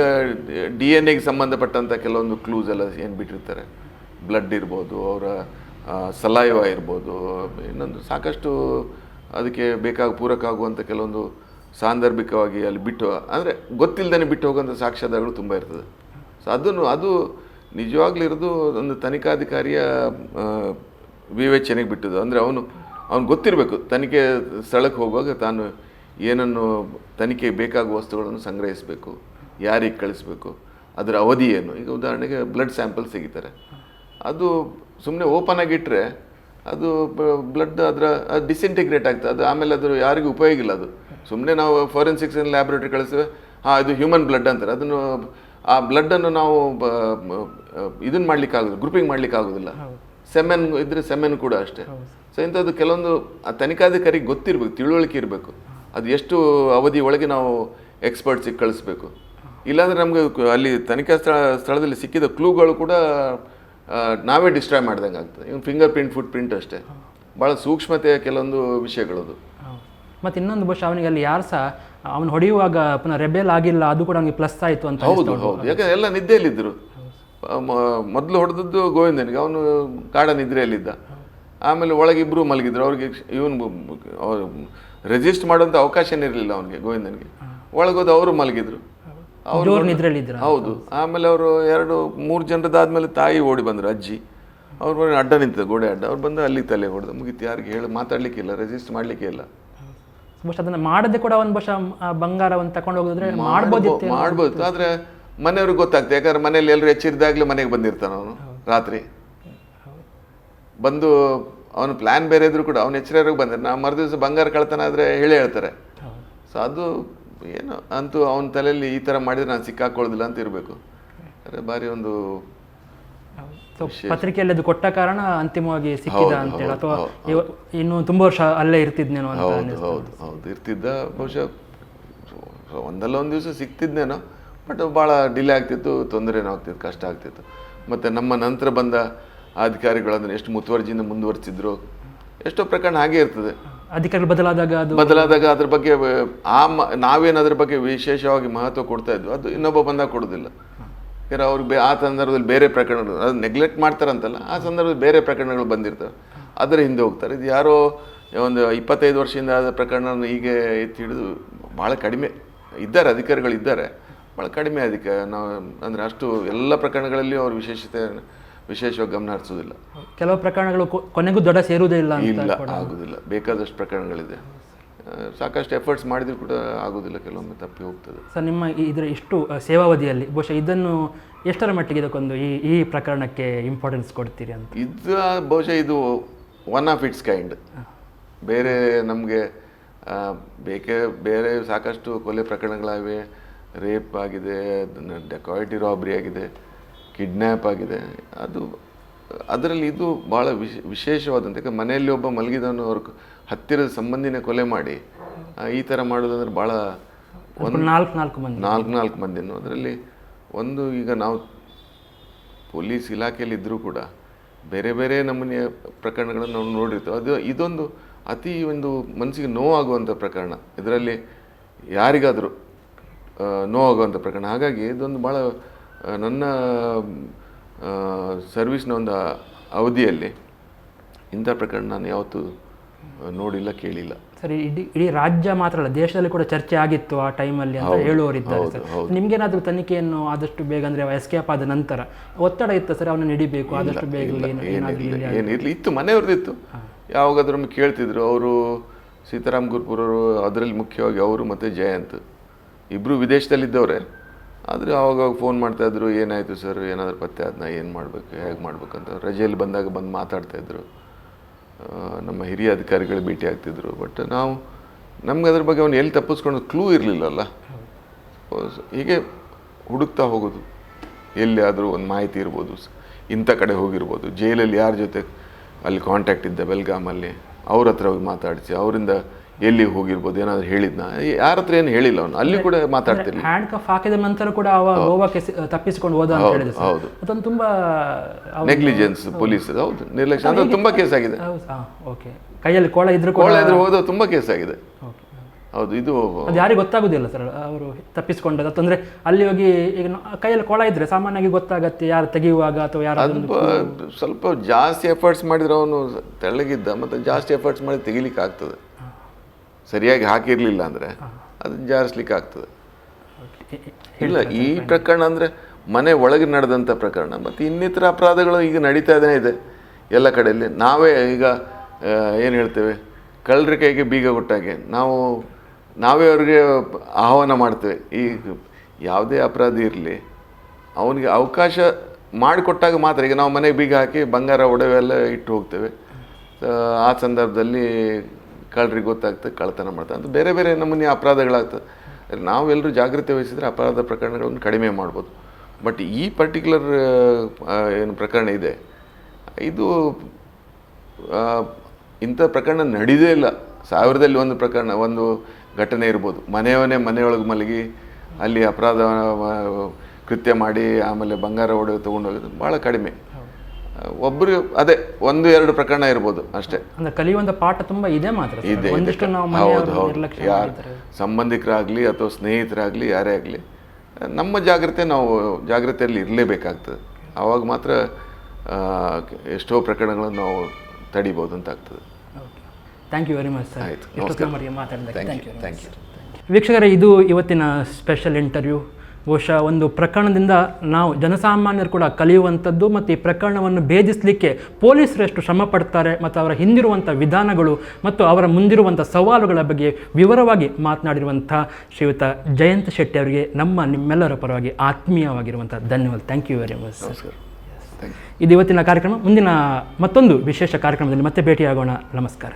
DNA ಸಂಬಂಧಪಟ್ಟಂಥ ಕೆಲವೊಂದು ಕ್ಲೂಸ್ ಎಲ್ಲ ಏನು ಬಿಟ್ಟಿರ್ತಾರೆ, ಬ್ಲಡ್ ಇರ್ಬೋದು, ಅವರ ಸಲೈವ ಇರ್ಬೋದು, ಇನ್ನೊಂದು ಸಾಕಷ್ಟು ಅದಕ್ಕೆ ಪೂರಕ ಆಗುವಂಥ ಕೆಲವೊಂದು ಸಾಂದರ್ಭಿಕವಾಗಿ ಅಲ್ಲಿ ಬಿಟ್ಟು, ಅಂದರೆ ಗೊತ್ತಿಲ್ಲದೇ ಬಿಟ್ಟು ಹೋಗುವಂಥ ಸಾಕ್ಷ್ಯಾಧಾರಗಳು ತುಂಬ ಇರ್ತದೆ. ಸೊ ಅದು ನಿಜವಾಗ್ಲೂ ಇರೋದು ಒಂದು ತನಿಖಾಧಿಕಾರಿಯ ವಿವೇಚನೆಗೆ ಬಿಟ್ಟದ್ದು. ಅಂದರೆ ಅವನು ಗೊತ್ತಿರಬೇಕು ತನಿಖೆ ಸ್ಥಳಕ್ಕೆ ಹೋಗುವಾಗ ತಾನು ಏನನ್ನು ತನಿಖೆಗೆ ಬೇಕಾಗುವ ವಸ್ತುಗಳನ್ನು ಸಂಗ್ರಹಿಸಬೇಕು, ಯಾರಿಗೆ ಕಳಿಸ್ಬೇಕು, ಅದರ ಅವಧಿ ಏನು. ಈಗ ಉದಾಹರಣೆಗೆ ಬ್ಲಡ್ ಸ್ಯಾಂಪಲ್ ತೆಗಿತಾರೆ, ಅದು ಸುಮ್ಮನೆ ಓಪನ್ ಆಗಿಟ್ಟರೆ ಅದು ಬ್ಲಡ್ ಅದು ಡಿಸ್ಇಂಟಿಗ್ರೇಟ್ ಆಗ್ತದೆ, ಅದು ಆಮೇಲೆ ಅದು ಯಾರಿಗೂ ಉಪಯೋಗ ಇಲ್ಲ. ಅದು ಸುಮ್ಮನೆ ನಾವು ಫಾರೆನ್ಸಿಕ್ಸ್ ಲ್ಯಾಬ್ರೇಟರಿ ಕಳಿಸ್ತೇವೆ, ಇದು ಹ್ಯೂಮನ್ ಬ್ಲಡ್ ಅಂತಾರೆ. ಅದನ್ನು ಆ ಬ್ಲಡ್ಡನ್ನು ನಾವು ಇದನ್ನು ಮಾಡಲಿಕ್ಕಾಗೋದಿಲ್ಲ, ಗ್ರೂಪಿಂಗ್ ಮಾಡಲಿಕ್ಕಾಗೋದಿಲ್ಲ. ಸೆಮೆನ್ ಇದ್ದರೆ ಸೆಮೆನ್ ಕೂಡ ಅಷ್ಟೇ. ಸೊ ಇಂಥದ್ದು ಕೆಲವೊಂದು ಆ ತನಿಖಾಧಿಕಾರಿಗೆ ಗೊತ್ತಿರಬೇಕು, ತಿಳುವಳಿಕೆ ಇರಬೇಕು, ಅದು ಎಷ್ಟು ಅವಧಿ ಒಳಗೆ ನಾವು ಎಕ್ಸ್ಪರ್ಟ್ಸಿಗೆ ಕಳಿಸ್ಬೇಕು. ಇಲ್ಲಾಂದರೆ ನಮಗೆ ಅಲ್ಲಿ ತನಿಖಾ ಸ್ಥಳದಲ್ಲಿ ಸಿಕ್ಕಿದ ಕ್ಲೂಗಳು ಕೂಡ ನಾವೇ ಡಿಸ್ಟ್ರಾಯ್ ಮಾಡ್ದಂಗೆ ಆಗ್ತದೆ. ಇನ್ನು ಫಿಂಗರ್ ಪ್ರಿಂಟ್, ಫುಟ್ ಪ್ರಿಂಟ್ ಅಷ್ಟೇ, ಭಾಳ ಸೂಕ್ಷ್ಮತೆಯ ಕೆಲವೊಂದು ವಿಷಯಗಳದು. ಮತ್ತು ಇನ್ನೊಂದು ಬಹುಶಃ ಅವನಿಗೆ ಅಲ್ಲಿ ಯಾರು ಸಹ ಅವನು ಹೊಡೆಯುವಾಗ ಪುನಃ ರೆಬೆಲ್ ಆಗಿಲ್ಲ, ಅದು ಕೂಡ ಅವನಿಗೆ ಪ್ಲಸ್ ಆಯಿತು ಅಂತ. ಹೌದು, ಯಾಕಂದ್ರೆ ಎಲ್ಲ ನಿದ್ದೆಯಲ್ಲಿದ್ದರು. ಮೊದಲು ಹೊಡೆದದ್ದು ಗೋವಿಂದನಿಗೆ, ಅವನು ಕಾಡ ನಿದ್ರೆಯಲ್ಲಿದ್ದ. ಆಮೇಲೆ ಒಳಗಿಬ್ಬರು ಮಲಗಿದ್ರು, ಅವ್ರಿಗೆ ಇವನು ರೆಜಿಸ್ಟ್ ಮಾಡುವಂಥ ಅವಕಾಶನೇ ಇರಲಿಲ್ಲ ಅವನಿಗೆ, ಗೋವಿಂದನಿಗೆ. ಒಳಗೋದು ಅವರು ಮಲಗಿದ್ರು, ಅವರು ನಿದ್ರೆಯಲ್ಲಿದ್ದರು. ಹೌದು. ಆಮೇಲೆ ಅವರು 2-3 ಜನರದಾದ್ಮೇಲೆ ತಾಯಿ ಓಡಿ ಬಂದರು, ಅಜ್ಜಿ. ಅವ್ರು ಅಡ್ಡ ನಿಂತಿದ್ದ, ಗೋಡೆ ಅಡ್ಡ. ಅವ್ರು ಬಂದು ಅಲ್ಲಿ ತಲೆ ಹೊಡೆದು ಮುಗಿತು. ಯಾರಿಗೆ ಹೇಳಿ ಮಾತಾಡ್ಲಿಕ್ಕಿಲ್ಲ, ರೆಜಿಸ್ಟ್ ಮಾಡಲಿಕ್ಕೆ ಇಲ್ಲ. ಬಹುಶಃ ಅದನ್ನು ಮಾಡದೆ ಕೂಡ ಒಂದು ಬಹುಶಃ ಬಂಗಾರವನ್ನು ತಗೊಂಡು ಹೋಗಿದ್ರೆ ಮಾಡ್ಬೋದು. ಆದರೆ ಮನೆಯವ್ರಿಗೆ ಗೊತ್ತಾಗ್ತದೆ, ಯಾಕಂದ್ರೆ ಮನೇಲಿ ಎಲ್ಲರೂ ಎಚ್ಚರಿದಾಗಲೇ ಮನೆಗೆ ಬಂದಿರ್ತಾನೆ ಅವನು. ರಾತ್ರಿ ಬಂದು ಅವನು ಪ್ಲ್ಯಾನ್ ಬೇರೆ ಇದ್ರು ಕೂಡ ಅವನು ಎಚ್ಚರಿಕೆ ಬಂದರೆ ನಾವು ಮರುದಿವಸ ಬಂಗಾರ ಕಳ್ತನ ಆದರೆ ಹೇಳ್ತಾರೆ. ಸೊ ಅದು ಏನು ಅಂತೂ ಅವನ ತಲೆಯಲ್ಲಿ ಈ ಥರ ಮಾಡಿದರೆ ನಾನು ಸಿಕ್ಕಾಕೊಳ್ಳೋದಿಲ್ಲ ಅಂತ ಇರಬೇಕು. ಅರೆ ಭಾರಿ ಒಂದು ಪತ್ರಿಕೆಯಲ್ಲಿ ಅದು ಕೊಟ್ಟ ಕಾರಣ ಅಂತಿಮವಾಗಿ ಸಿಕ್ಕಿದ ಅಂತೇಳಿ, ಅಥವಾ ಇನ್ನು ತುಂಬ ವರ್ಷ ಅಲ್ಲೇ ಇರ್ತಿದ್ನೇನೋ ಅಂತ. ಹೌದು ಇರ್ತಿದ್ದ, ಬಹುಶಃ ಒಂದಲ್ಲ ಒಂದು ದಿವಸ ಸಿಕ್ತಿದ್ನೇನೋ. ಬಟ್ ಭಾಳ ಡಿಲೇ ಆಗ್ತಿತ್ತು, ತೊಂದರೆನೂ ಆಗ್ತಿತ್ತು, ಕಷ್ಟ ಆಗ್ತಿತ್ತು. ಮತ್ತು ನಮ್ಮ ನಂತರ ಬಂದ ಅಧಿಕಾರಿಗಳಂದ್ರೆ ಎಷ್ಟು ಮುತುವರ್ಜಿಯಿಂದ ಮುಂದುವರಿಸಿದ್ರು. ಎಷ್ಟೋ ಪ್ರಕರಣ ಹಾಗೆ ಇರ್ತದೆ, ಅಧಿಕಾರಿಗಳು ಬದಲಾದಾಗ ಅದ್ರ ಬಗ್ಗೆ ನಾವೇನು ಅದ್ರ ಬಗ್ಗೆ ವಿಶೇಷವಾಗಿ ಮಹತ್ವ ಕೊಡ್ತಾ ಇದ್ವು, ಅದು ಇನ್ನೊಬ್ಬ ಬಂದಾಗ ಕೊಡೋದಿಲ್ಲ. ಯಾಕಂದ್ರೆ ಅವ್ರಿಗೆ ಆ ಸಂದರ್ಭದಲ್ಲಿ ಬೇರೆ ಪ್ರಕರಣಗಳು, ಅದು ನೆಗ್ಲೆಕ್ಟ್ ಮಾಡ್ತಾರಂತಲ್ಲ, ಆ ಸಂದರ್ಭದಲ್ಲಿ ಬೇರೆ ಪ್ರಕರಣಗಳು ಬಂದಿರ್ತವೆ, ಅದರ ಹಿಂದೆ ಹೋಗ್ತಾರೆ. ಇದು ಯಾರೋ ಒಂದು 25 ವರ್ಷದಿಂದ ಆದ ಪ್ರಕರಣ ಹೀಗೆ ಎತ್ತಿ ಹಿಡಿದು ಭಾಳ ಕಡಿಮೆ ಇದ್ದಾರೆ, ಅಧಿಕಾರಿಗಳಿದ್ದಾರೆ, ಭಾಳ ಕಡಿಮೆ ನಾವು ಅಂದರೆ ಅಷ್ಟು ಎಲ್ಲ ಪ್ರಕರಣಗಳಲ್ಲಿ ಅವರು ವಿಶೇಷವಾಗಿ ಗಮನ ಹರಿಸೋದಿಲ್ಲ. ಕೆಲವು ಪ್ರಕರಣಗಳು ಕೊನೆಗೂ ದೊಡ್ಡ ಸೇರುವುದೇ ಇಲ್ಲ, ಆಗೋದಿಲ್ಲ. ಬೇಕಾದಷ್ಟು ಪ್ರಕರಣಗಳಿದೆ, ಸಾಕಷ್ಟು ಎಫರ್ಟ್ಸ್ ಮಾಡಿದ್ರು ಕೂಡ ಆಗೋದಿಲ್ಲ, ಕೆಲವೊಮ್ಮೆ ತಪ್ಪಿ ಹೋಗ್ತದೆ. ಸರ್, ನಿಮ್ಮ ಇದರ ಇಷ್ಟು ಸೇವಾವಧಿಯಲ್ಲಿ ಬಹುಶಃ ಇದನ್ನು ಎಷ್ಟರ ಮಟ್ಟಿಗೆ ಇದಕ್ಕೊಂದು ಈ ಪ್ರಕರಣಕ್ಕೆ ಇಂಪಾರ್ಟೆನ್ಸ್ ಕೊಡ್ತೀರಿ ಅಂತ? ಇದು ಬಹುಶಃ ಇದು ಒನ್ ಆಫ್ ಇಟ್ಸ್ ಕೈಂಡ್. ಬೇರೆ ನಮಗೆ ಬೇರೆ ಸಾಕಷ್ಟು ಕೊಲೆ ಪ್ರಕರಣಗಳಾಗಿವೆ, ರೇಪ್ ಆಗಿದೆ, ಡೆಕಾಯಿಟಿ ರಾಬ್ರಿ ಆಗಿದೆ, ಕಿಡ್ನ್ಯಾಪ್ ಆಗಿದೆ. ಅದರಲ್ಲಿ ಇದು ಭಾಳ ವಿಶೇಷವಾದಂಥ, ಯಾಕಂದ್ರೆ ಮನೆಯಲ್ಲಿ ಒಬ್ಬ ಮಲಗಿದವನು ಅವ್ರ ಹತ್ತಿರದ ಸಂಬಂಧಿನ ಕೊಲೆ ಮಾಡಿ ಈ ಥರ ಮಾಡೋದಂದ್ರೆ ಭಾಳ ನಾಲ್ಕು ಮಂದಿನೂ. ಅದರಲ್ಲಿ ಒಂದು, ಈಗ ನಾವು ಪೊಲೀಸ್ ಇಲಾಖೆಯಲ್ಲಿ ಇದ್ದರೂ ಕೂಡ ಬೇರೆ ಬೇರೆ ನಮೂನೆಯ ಪ್ರಕರಣಗಳನ್ನು ನಾವು ನೋಡಿರ್ತೇವೆ. ಇದೊಂದು ಅತಿ ಒಂದು ಮನಸ್ಸಿಗೆ ನೋವಾಗುವಂಥ ಪ್ರಕರಣ, ಇದರಲ್ಲಿ ಯಾರಿಗಾದರೂ ನೋವಾಗುವಂಥ ಪ್ರಕರಣ. ಹಾಗಾಗಿ ಇದೊಂದು ಭಾಳ ನನ್ನ ಸರ್ವಿಸ್ನ ಒಂದು ಅವಧಿಯಲ್ಲಿ ಇಂಥ ಪ್ರಕರಣ ನಾನು ಯಾವತ್ತೂ ನೋಡಿಲ್ಲ, ಕೇಳಿಲ್ಲ. ಸರಿ, ಇಡೀ ರಾಜ್ಯ ಮಾತ್ರ ಅಲ್ಲ, ದೇಶದಲ್ಲಿ ಕೂಡ ಚರ್ಚೆ ಆಗಿತ್ತು ಆ ಟೈಮಲ್ಲಿ ಅಂತ ಹೇಳುವವರಿದ್ದಾರೆ ಸರ್. ನಿಮ್ಗೇನಾದರೂ ತನಿಖೆಯನ್ನು ಆದಷ್ಟು ಬೇಗ ಅಂದರೆ ಎಸ್ಕೇಪ್ ಆದ ನಂತರ ಒತ್ತಡ ಇತ್ತು ಸರ್, ಅವನನ್ನು ಹಿಡಿಬೇಕು ಆದಷ್ಟು ಬೇಗ? ಏನಿರಲಿ, ಇತ್ತು, ಮನೆಯವ್ರದ್ದಿತ್ತು. ಯಾವಾಗಾದ್ರೂ ಕೇಳ್ತಿದ್ರು ಅವರು. ಸೀತಾರಾಮ್ ಗುರುಪುರವರು ಅದರಲ್ಲಿ ಮುಖ್ಯವಾಗಿ ಅವರು ಮತ್ತು ಜಯಂತ್ ಇಬ್ಬರು ವಿದೇಶದಲ್ಲಿದ್ದವ್ರೆ. ಆದರೆ ಆವಾಗ ಫೋನ್ ಮಾಡ್ತಾಯಿದ್ರು, ಏನಾಯಿತು ಸರ್, ಏನಾದರೂ ಪತ್ತೆ ಅದನ್ನ ಏನು ಮಾಡಬೇಕು, ಹೇಗೆ ಮಾಡಬೇಕಂತ. ರಜೆಯಲ್ಲಿ ಬಂದಾಗ ಬಂದು ಮಾತಾಡ್ತಾಯಿದ್ರು. ನಮ್ಮ ಹಿರಿಯ ಅಧಿಕಾರಿಗಳು ಭೇಟಿ ಆಗ್ತಿದ್ರು. ಬಟ್ ನಮ್ಗೆ ಅದ್ರ ಬಗ್ಗೆ ಅವನು ಎಲ್ಲಿ ತಪ್ಪಿಸ್ಕೊಂಡು ಕ್ಲೂ ಇರಲಿಲ್ಲಲ್ಲ. ಹೀಗೆ ಹುಡುಕ್ತಾ ಹೋಗೋದು, ಎಲ್ಲಿ ಆದರೂ ಒಂದು ಮಾಹಿತಿ ಇರ್ಬೋದು, ಇಂಥ ಕಡೆ ಹೋಗಿರ್ಬೋದು, ಜೈಲಲ್ಲಿ ಯಾರ ಜೊತೆ ಅಲ್ಲಿ ಕಾಂಟ್ಯಾಕ್ಟ್ ಇದ್ದ ಬೆಲ್ಗಾಮಲ್ಲಿ ಅವ್ರ ಹತ್ರ ಹೋಗಿ ಮಾತಾಡಿಸಿ ಅವರಿಂದ ಎಲ್ಲಿ ಹೋಗಿರ್ಬೋದು, ಏನಾದರೂ ಹೇಳಿದ್ನ, ಯಾರ ಹತ್ರ ಏನು ಹೇಳಿಲ್ಲ ಅವನು. ಅಲ್ಲಿ ಕೂಡ ಮಾತಾಡ್ತಿರ್ಲಿಲ್ಲ. ಹ್ಯಾಂಡ್ ಕಫ್ ಹಾಕಿದ ನಂತರ ಕೂಡ ಅವ ಗೋವಾಕ್ಕೆ ತಪ್ಪಿಸಿಕೊಂಡು ಹೋದ ಅಂತ ಹೇಳಿದ್ರು. ಹೌದು, ಅದೊಂದು ತುಂಬಾ ನೆಗ್ಲಿಜೆನ್ಸ್ ಪೊಲೀಸ್. ಹೌದು, ನಿರ್ಲಕ್ಷ್ಯ ಅಂತ ತುಂಬಾ ಕೇಸ್ ಆಗಿದೆ. ಓಕೆ, ಕೈಯಲ್ಲಿ ಕೋಳ ಇದ್ರು ಹೋದ ತುಂಬಾ ಕೇಸ್ ಆಗಿದೆ. ಹೌದು, ಇದು ಅದು ಯಾರಿಗೆ ಗೊತ್ತಾಗೋದಿಲ್ಲ ಸರ್, ಅವರು ತಪ್ಪಿಸ್ಕೊಂಡದ್ದು. ಅಂತಂದ್ರೆ ಅಲ್ಲಿ ಹೋಗಿ ಈಗ ಕೈಯಲ್ಲಿ ಕೋಳ ಇದ್ರೆ ಸಾಮಾನ್ಯವಾಗಿ ಗೊತ್ತಾಗತ್ತೆ ಯಾರು ತೆಗೆಯುವಾಗ ಅಥವಾ ಯಾರು. ಸ್ವಲ್ಪ ಜಾಸ್ತಿ ಎಫರ್ಟ್ಸ್ ಮಾಡಿದ್ರೆ ಅವನು ತೆಳ್ಳಗಿದ್ದ, ಮತ್ತೆ ಜಾಸ್ತಿ ಎಫರ್ಟ್ಸ್ ಮಾಡಿ ತೆಗಿಲಿಕ್ಕೆ ಆಗ್ತದೆ. ಸರಿಯಾಗಿ ಹಾಕಿರ್ಲಿಲ್ಲ ಅಂದರೆ ಅದನ್ನ ಜಾರಿಸ್ಲಿಕ್ಕೆ ಆಗ್ತದೆ. ಇಲ್ಲ, ಈ ಪ್ರಕರಣ ಅಂದರೆ ಮನೆ ಒಳಗೆ ನಡೆದಂಥ ಪ್ರಕರಣ. ಮತ್ತು ಇನ್ನಿತರ ಅಪರಾಧಗಳು ಈಗ ನಡೀತಾನೇ ಇದೆ ಎಲ್ಲ ಕಡೆಯಲ್ಲಿ. ನಾವೇ ಈಗ ಏನು ಹೇಳ್ತೇವೆ, ಕಳ್ಳರ ಕೈಗೆ ಬೀಗ ಕೊಟ್ಟಾಗೆ ನಾವೇ ಅವ್ರಿಗೆ ಆಹ್ವಾನ ಮಾಡ್ತೇವೆ. ಈಗ ಯಾವುದೇ ಅಪರಾಧಿ ಇರಲಿ, ಅವನಿಗೆ ಅವಕಾಶ ಮಾಡಿಕೊಟ್ಟಾಗ ಮಾತ್ರ. ಈಗ ನಾವು ಮನೆಗೆ ಬೀಗ ಹಾಕಿ ಬಂಗಾರ ಒಡವೆ ಎಲ್ಲ ಇಟ್ಟು ಹೋಗ್ತೇವೆ. ಆ ಸಂದರ್ಭದಲ್ಲಿ ಕಳ್ಳರಿಗೆ ಗೊತ್ತಾಗ್ತದೆ, ಕಳ್ಳತನ ಮಾಡ್ತಾರೆ ಅಂತ ಬೇರೆ ಬೇರೆ ನಮೂನೆ ಅಪರಾಧಗಳಾಗ್ತದೆ. ನಾವೆಲ್ಲರೂ ಜಾಗೃತಿ ವಹಿಸಿದರೆ ಅಪರಾಧ ಪ್ರಕರಣಗಳನ್ನು ಕಡಿಮೆ ಮಾಡ್ಬೋದು. ಬಟ್ ಈ ಪರ್ಟಿಕ್ಯುಲರ್ ಏನು ಪ್ರಕರಣ ಇದೆ, ಇದು ಇಂಥ ಪ್ರಕರಣ ನಡೆದೇ ಇಲ್ಲ. 1000ದಲ್ಲಿ ಒಂದು ಪ್ರಕರಣ, ಒಂದು ಘಟನೆ ಇರ್ಬೋದು. ಮನೆಯೊಳಗೆ ಮಲಗಿ ಅಲ್ಲಿ ಅಪರಾಧ ಕೃತ್ಯ ಮಾಡಿ ಆಮೇಲೆ ಬಂಗಾರ ಒಡವೆ ತೊಗೊಂಡೋಗೋದು ಭಾಳ ಕಡಿಮೆ. ಒಬ್ಬರು ಅದೇ 1-2 ಪ್ರಕರಣ ಇರ್ಬೋದು ಅಷ್ಟೇ. ಅಂದ್ರೆ ಕಲಿಯುವಂಥ ಪಾಠ ತುಂಬ ಇದೆ ಮಾತ್ರ. ಇದೆ. ಹೌದು, ಯಾರು ಸಂಬಂಧಿಕರಾಗಲಿ ಅಥವಾ ಸ್ನೇಹಿತರಾಗಲಿ ಯಾರೇ ಆಗಲಿ, ನಮ್ಮ ಜಾಗ್ರತೆಯಲ್ಲಿ ಇರಲೇಬೇಕಾಗ್ತದೆ. ಆವಾಗ ಮಾತ್ರ ಎಷ್ಟೋ ಪ್ರಕರಣಗಳನ್ನು ನಾವು ತಡಿಬೋದು ಅಂತ ಆಗ್ತದೆ. Thank you very much sir. ಆಯಿತು, ಥ್ಯಾಂಕ್ ಯು. ವೀಕ್ಷಕರೇ, ಇದು ಇವತ್ತಿನ ಸ್ಪೆಷಲ್ ಇಂಟರ್ವ್ಯೂ. ಬಹುಶಃ ಒಂದು ಪ್ರಕರಣದಿಂದ ನಾವು ಜನಸಾಮಾನ್ಯರು ಕೂಡ ಕಲಿಯುವಂಥದ್ದು ಮತ್ತು ಈ ಪ್ರಕರಣವನ್ನು ಭೇದಿಸಲಿಕ್ಕೆ ಪೊಲೀಸರು ಎಷ್ಟು ಶ್ರಮ ಪಡ್ತಾರೆ ಮತ್ತು ಅವರ ಹಿಂದಿರುವಂಥ ವಿಧಾನಗಳು ಮತ್ತು ಅವರ ಮುಂದಿರುವಂಥ ಸವಾಲುಗಳ ಬಗ್ಗೆ ವಿವರವಾಗಿ ಮಾತನಾಡಿರುವಂಥ ಶ್ರೀಯುತ ಜಯಂತ್ ಶೆಟ್ಟಿ ಅವರಿಗೆ ನಿಮ್ಮೆಲ್ಲರ ಪರವಾಗಿ ಆತ್ಮೀಯವಾಗಿರುವಂಥ ಧನ್ಯವಾದ. Thank you very much sir. ಇದು ಇವತ್ತಿನ ಕಾರ್ಯಕ್ರಮ. ಮುಂದಿನ ಮತ್ತೊಂದು ವಿಶೇಷ ಕಾರ್ಯಕ್ರಮದಲ್ಲಿ ಮತ್ತೆ ಭೇಟಿಯಾಗೋಣ. ನಮಸ್ಕಾರ.